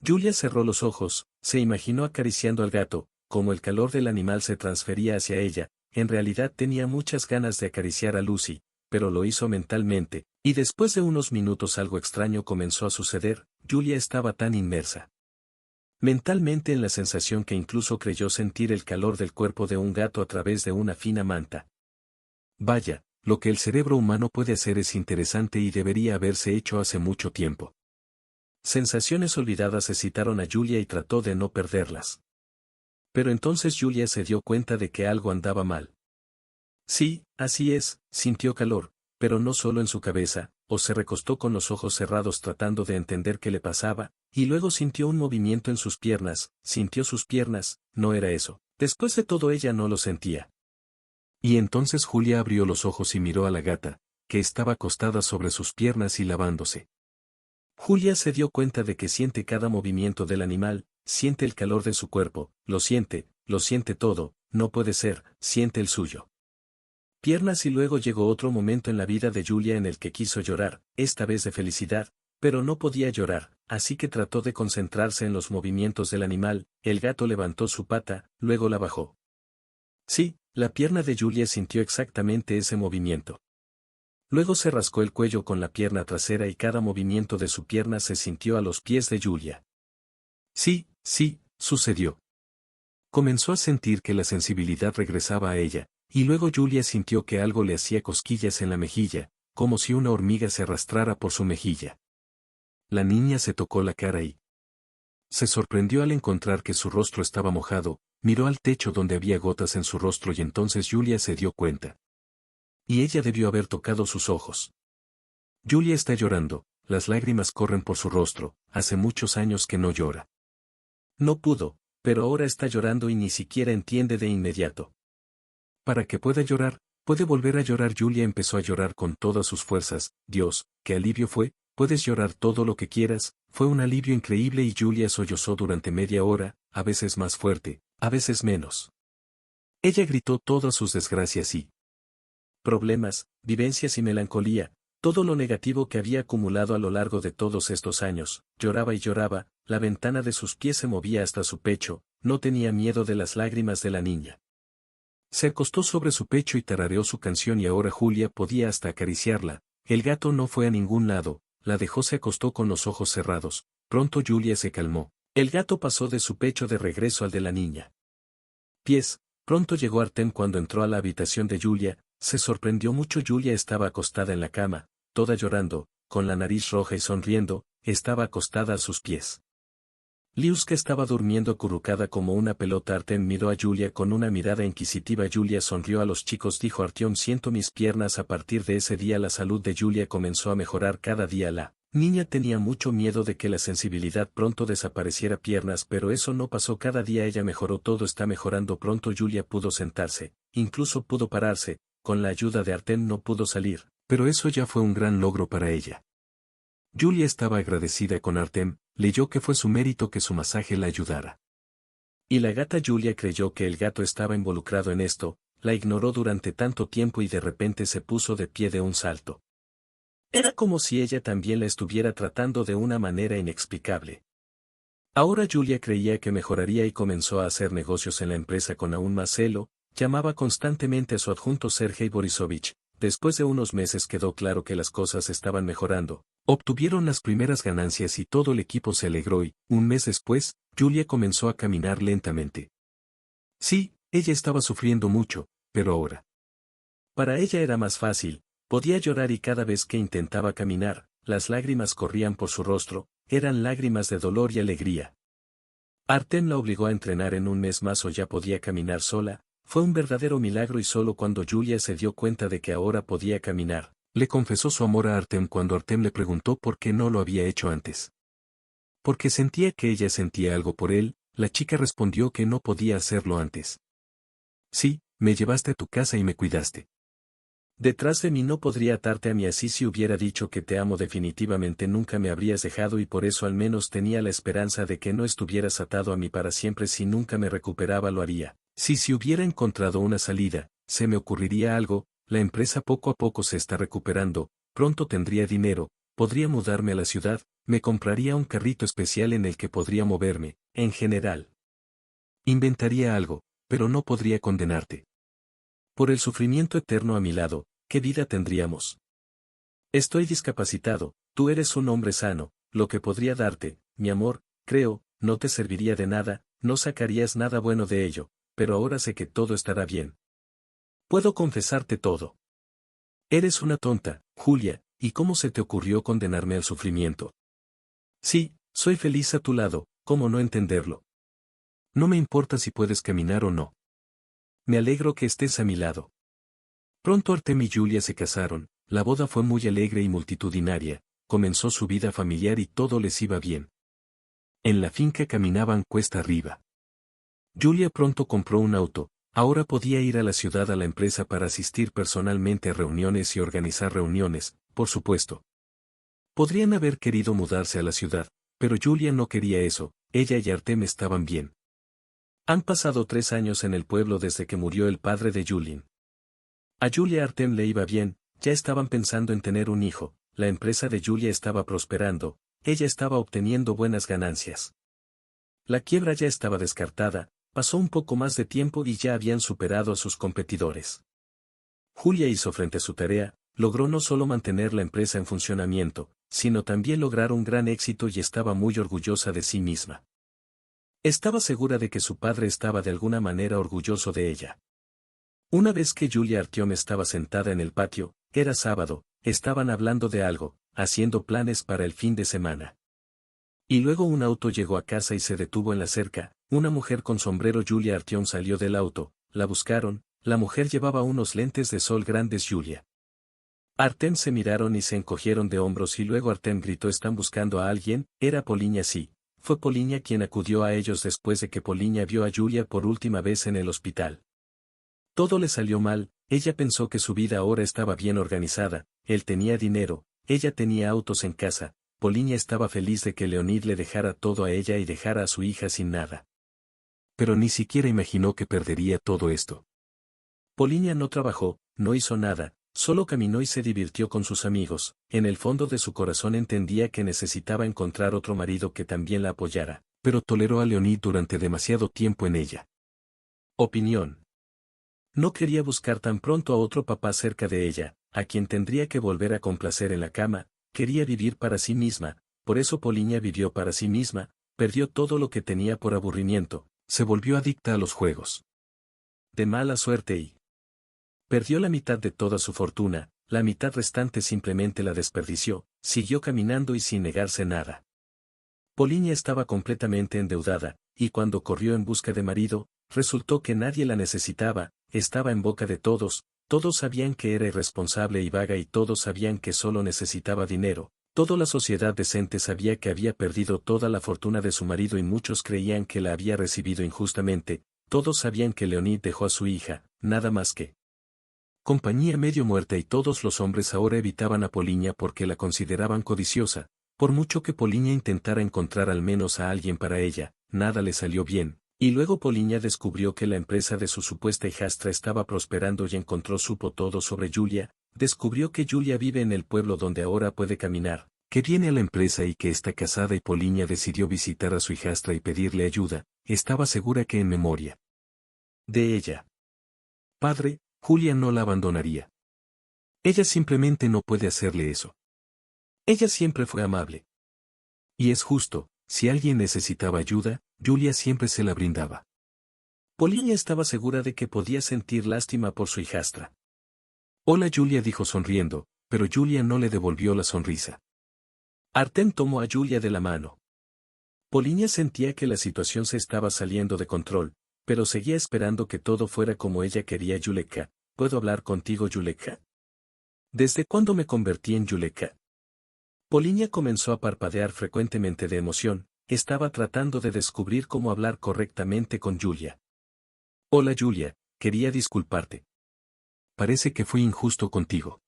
Julia cerró los ojos, se imaginó acariciando al gato, como el calor del animal se transfería hacia ella, en realidad tenía muchas ganas de acariciar a Lucy, pero lo hizo mentalmente, y después de unos minutos algo extraño comenzó a suceder. Julia estaba tan inmersa mentalmente en la sensación que incluso creyó sentir el calor del cuerpo de un gato a través de una fina manta. Vaya, lo que el cerebro humano puede hacer es interesante y debería haberse hecho hace mucho tiempo. Sensaciones olvidadas excitaron a Julia y trató de no perderlas. Pero entonces Julia se dio cuenta de que algo andaba mal. Sí, así es, sintió calor, pero no solo en su cabeza, o se recostó con los ojos cerrados tratando de entender qué le pasaba, y luego sintió un movimiento en sus piernas, sintió sus piernas, no era eso. Después de todo ella no lo sentía. Y entonces Julia abrió los ojos y miró a la gata, que estaba acostada sobre sus piernas y lavándose. Julia se dio cuenta de que siente cada movimiento del animal, siente el calor de su cuerpo, lo siente todo, no puede ser, siente el suyo. Piernas y luego llegó otro momento en la vida de Julia en el que quiso llorar, esta vez de felicidad, pero no podía llorar, así que trató de concentrarse en los movimientos del animal. El gato levantó su pata, luego la bajó. Sí, la pierna de Julia sintió exactamente ese movimiento. Luego se rascó el cuello con la pierna trasera y cada movimiento de su pierna se sintió a los pies de Julia. Sí, sucedió. Comenzó a sentir que la sensibilidad regresaba a ella, y luego Julia sintió que algo le hacía cosquillas en la mejilla, como si una hormiga se arrastrara por su mejilla. La niña se tocó la cara y se sorprendió al encontrar que su rostro estaba mojado, miró al techo donde había gotas en su rostro y entonces Julia se dio cuenta. Y ella debió haber tocado sus ojos. Julia está llorando, las lágrimas corren por su rostro, hace muchos años que no llora. No pudo, pero ahora está llorando y ni siquiera entiende de inmediato. Para que pueda llorar, puede volver a llorar. Julia empezó a llorar con todas sus fuerzas. Dios, qué alivio fue, puedes llorar todo lo que quieras. Fue un alivio increíble y Julia sollozó durante media hora, a veces más fuerte, a veces menos. Ella gritó todas sus desgracias y problemas, vivencias y melancolía, todo lo negativo que había acumulado a lo largo de todos estos años. Lloraba y lloraba, la ventana de sus pies se movía hasta su pecho, no tenía miedo de las lágrimas de la niña. Se acostó sobre su pecho y tarareó su canción y ahora Julia podía hasta acariciarla. El gato no fue a ningún lado, la dejó, se acostó con los ojos cerrados. Pronto Julia se calmó. El gato pasó de su pecho de regreso al de la niña. Pronto llegó Artem cuando entró a la habitación de Julia, se sorprendió mucho. Julia estaba acostada en la cama, toda llorando, con la nariz roja y sonriendo, estaba acostada a sus pies. Liuska estaba durmiendo acurrucada como una pelota. Artem miró a Julia con una mirada inquisitiva. Julia sonrió a los chicos, dijo Artyom, siento mis piernas. A partir de ese día la salud de Julia comenzó a mejorar cada día. La niña tenía mucho miedo de que la sensibilidad pronto desapareciera piernas, pero eso no pasó. Cada día ella mejoró, todo está mejorando. Pronto Julia pudo sentarse, incluso pudo pararse, con la ayuda de Artem no pudo salir, pero eso ya fue un gran logro para ella. Julia estaba agradecida con Artem, leyó que fue su mérito que su masaje la ayudara. Y la gata Julia creyó que el gato estaba involucrado en esto, la ignoró durante tanto tiempo y de repente se puso de pie de un salto. Era como si ella también la estuviera tratando de una manera inexplicable. Ahora Julia creía que mejoraría y comenzó a hacer negocios en la empresa con aún más celo, llamaba constantemente a su adjunto Sergei Borisovich. Después de unos meses quedó claro que las cosas estaban mejorando, obtuvieron las primeras ganancias y todo el equipo se alegró y, un mes después, Julia comenzó a caminar lentamente. Sí, ella estaba sufriendo mucho, pero ahora. Para ella era más fácil, podía llorar y cada vez que intentaba caminar, las lágrimas corrían por su rostro, eran lágrimas de dolor y alegría. Artem la obligó a entrenar en un mes más o ya podía caminar sola. Fue un verdadero milagro y solo cuando Julia se dio cuenta de que ahora podía caminar, le confesó su amor a Artem. Cuando Artem le preguntó por qué no lo había hecho antes. Porque sentía que ella sentía algo por él, la chica respondió que no podía hacerlo antes. Sí, me llevaste a tu casa y me cuidaste. Detrás de mí no podría atarte a mí, así si hubiera dicho que te amo definitivamente nunca me habrías dejado y por eso al menos tenía la esperanza de que no estuvieras atado a mí para siempre. Si nunca me recuperaba lo haría. Si hubiera encontrado una salida, se me ocurriría algo. La empresa poco a poco se está recuperando, pronto tendría dinero, podría mudarme a la ciudad, me compraría un carrito especial en el que podría moverme, en general. Inventaría algo, pero no podría condenarte. Por el sufrimiento eterno a mi lado, ¿qué vida tendríamos? Estoy discapacitado, tú eres un hombre sano, lo que podría darte, mi amor, creo, no te serviría de nada, no sacarías nada bueno de ello, pero ahora sé que todo estará bien. Puedo confesarte todo. Eres una tonta, Julia, ¿y cómo se te ocurrió condenarme al sufrimiento? Sí, soy feliz a tu lado, ¿cómo no entenderlo? No me importa si puedes caminar o no. Me alegro que estés a mi lado. Pronto Artem y Julia se casaron, la boda fue muy alegre y multitudinaria, comenzó su vida familiar y todo les iba bien. En la finca caminaban cuesta arriba. Julia pronto compró un auto, ahora podía ir a la ciudad a la empresa para asistir personalmente a reuniones y organizar reuniones, por supuesto. Podrían haber querido mudarse a la ciudad, pero Julia no quería eso, ella y Artem estaban bien. Han pasado 3 años en el pueblo desde que murió el padre de Julien. A Julia y Artem le iba bien, ya estaban pensando en tener un hijo, la empresa de Julia estaba prosperando, ella estaba obteniendo buenas ganancias. La quiebra ya estaba descartada, pasó un poco más de tiempo y ya habían superado a sus competidores. Julia hizo frente a su tarea, logró no solo mantener la empresa en funcionamiento, sino también lograr un gran éxito y estaba muy orgullosa de sí misma. Estaba segura de que su padre estaba de alguna manera orgulloso de ella. Una vez que Julia Artyom estaba sentada en el patio, era sábado, estaban hablando de algo, haciendo planes para el fin de semana. Y luego un auto llegó a casa y se detuvo en la cerca, una mujer con sombrero. Julia Artyom salió del auto, la buscaron, la mujer llevaba unos lentes de sol grandes. Julia. Artem se miraron y se encogieron de hombros y luego Artem gritó: ¿están buscando a alguien? Era Poliña. Sí, fue Poliña quien acudió a ellos después de que Poliña vio a Julia por última vez en el hospital. Todo le salió mal, ella pensó que su vida ahora estaba bien organizada, él tenía dinero, ella tenía autos en casa, Poliña estaba feliz de que Leonid le dejara todo a ella y dejara a su hija sin nada. Pero ni siquiera imaginó que perdería todo esto. Poliña no trabajó, no hizo nada, solo caminó y se divirtió con sus amigos, en el fondo de su corazón entendía que necesitaba encontrar otro marido que también la apoyara, pero toleró a Leonid durante demasiado tiempo en ella. Opinión. No quería buscar tan pronto a otro papá cerca de ella, a quien tendría que volver a complacer en la cama, quería vivir para sí misma, por eso Poliña vivió para sí misma, perdió todo lo que tenía por aburrimiento, se volvió adicta a los juegos. De mala suerte y perdió la mitad de toda su fortuna, la mitad restante simplemente la desperdició, siguió caminando y sin negarse nada. Poliña estaba completamente endeudada, y cuando corrió en busca de marido, resultó que nadie la necesitaba, estaba en boca de todos, todos sabían que era irresponsable y vaga y todos sabían que solo necesitaba dinero, toda la sociedad decente sabía que había perdido toda la fortuna de su marido y muchos creían que la había recibido injustamente, todos sabían que Leonid dejó a su hija, nada más que compañía medio muerta y todos los hombres ahora evitaban a Poliña porque la consideraban codiciosa, por mucho que Poliña intentara encontrar al menos a alguien para ella, nada le salió bien. Y luego Poliña descubrió que la empresa de su supuesta hijastra estaba prosperando y supo todo sobre Julia, descubrió que Julia vive en el pueblo donde ahora puede caminar, que viene a la empresa y que está casada y Poliña decidió visitar a su hijastra y pedirle ayuda, estaba segura que en memoria de ella padre, Julia no la abandonaría. Ella simplemente no puede hacerle eso. Ella siempre fue amable. Y es justo, si alguien necesitaba ayuda, Julia siempre se la brindaba. Poliña estaba segura de que podía sentir lástima por su hijastra. Hola, Julia, dijo sonriendo, pero Julia no le devolvió la sonrisa. Artem tomó a Julia de la mano. Poliña sentía que la situación se estaba saliendo de control, pero seguía esperando que todo fuera como ella quería. Yuleka, ¿puedo hablar contigo, Yuleka? ¿Desde cuándo me convertí en Yuleka? Poliña comenzó a parpadear frecuentemente de emoción, estaba tratando de descubrir cómo hablar correctamente con Julia. Hola, Julia, quería disculparte. Parece que fui injusto contigo.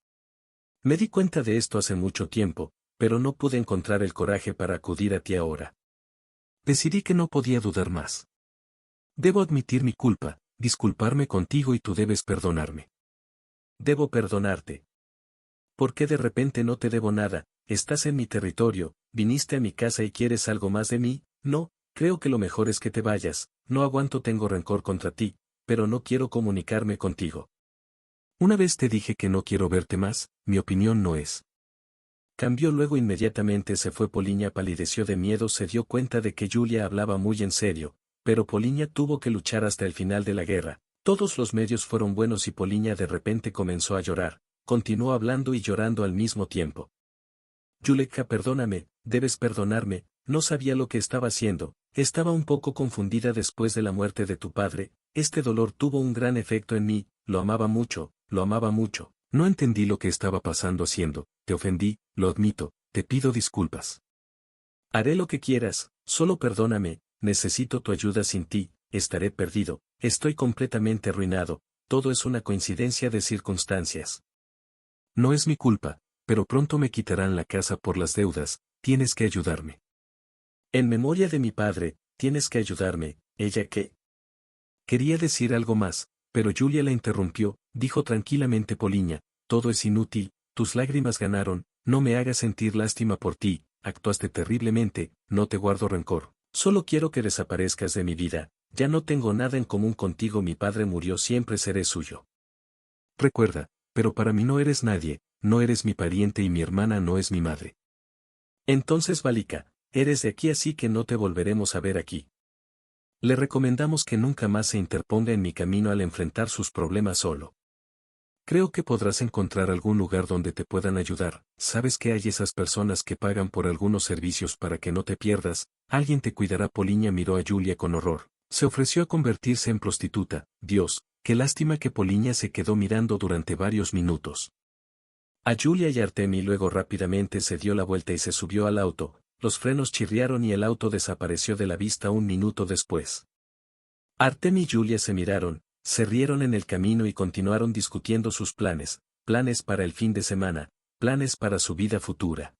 Me di cuenta de esto hace mucho tiempo, pero no pude encontrar el coraje para acudir a ti ahora. Decidí que no podía dudar más. Debo admitir mi culpa, disculparme contigo y tú debes perdonarme. Debo perdonarte. ¿Por qué de repente no te debo nada? Estás en mi territorio, viniste a mi casa y quieres algo más de mí. No, creo que lo mejor es que te vayas, no aguanto, tengo rencor contra ti, pero no quiero comunicarme contigo. Una vez te dije que no quiero verte más, mi opinión no es. Cambió luego inmediatamente se fue. Poliña palideció de miedo, se dio cuenta de que Julia hablaba muy en serio, pero Poliña tuvo que luchar hasta el final de la guerra. Todos los medios fueron buenos y Poliña de repente comenzó a llorar, continuó hablando y llorando al mismo tiempo. Juleka, perdóname, debes perdonarme, no sabía lo que estaba haciendo, estaba un poco confundida después de la muerte de tu padre, este dolor tuvo un gran efecto en mí, lo amaba mucho, no entendí lo que estaba pasando haciendo, te ofendí, lo admito, te pido disculpas. Haré lo que quieras, solo perdóname, necesito tu ayuda, sin ti, estaré perdido, estoy completamente arruinado, todo es una coincidencia de circunstancias. No es mi culpa, pero pronto me quitarán la casa por las deudas, tienes que ayudarme. En memoria de mi padre, tienes que ayudarme, ¿ella qué? Quería decir algo más, pero Julia la interrumpió, dijo tranquilamente Poliña, todo es inútil, tus lágrimas ganaron, no me hagas sentir lástima por ti, actuaste terriblemente, no te guardo rencor, solo quiero que desaparezcas de mi vida, ya no tengo nada en común contigo, mi padre murió, siempre seré suyo. Recuerda, pero para mí no eres nadie, no eres mi pariente y mi hermana no es mi madre. Entonces Valika, eres de aquí, así que no te volveremos a ver aquí. Le recomendamos que nunca más se interponga en mi camino al enfrentar sus problemas solo. Creo que podrás encontrar algún lugar donde te puedan ayudar, sabes que hay esas personas que pagan por algunos servicios para que no te pierdas, alguien te cuidará. Poliña miró a Julia con horror, se ofreció a convertirse en prostituta, Dios, qué lástima que Poliña se quedó mirando durante varios minutos a Julia y Artemi, luego rápidamente se dio la vuelta y se subió al auto, los frenos chirriaron y el auto desapareció de la vista un minuto después. Artemi y Julia se miraron, se rieron en el camino y continuaron discutiendo sus planes, planes para el fin de semana, planes para su vida futura.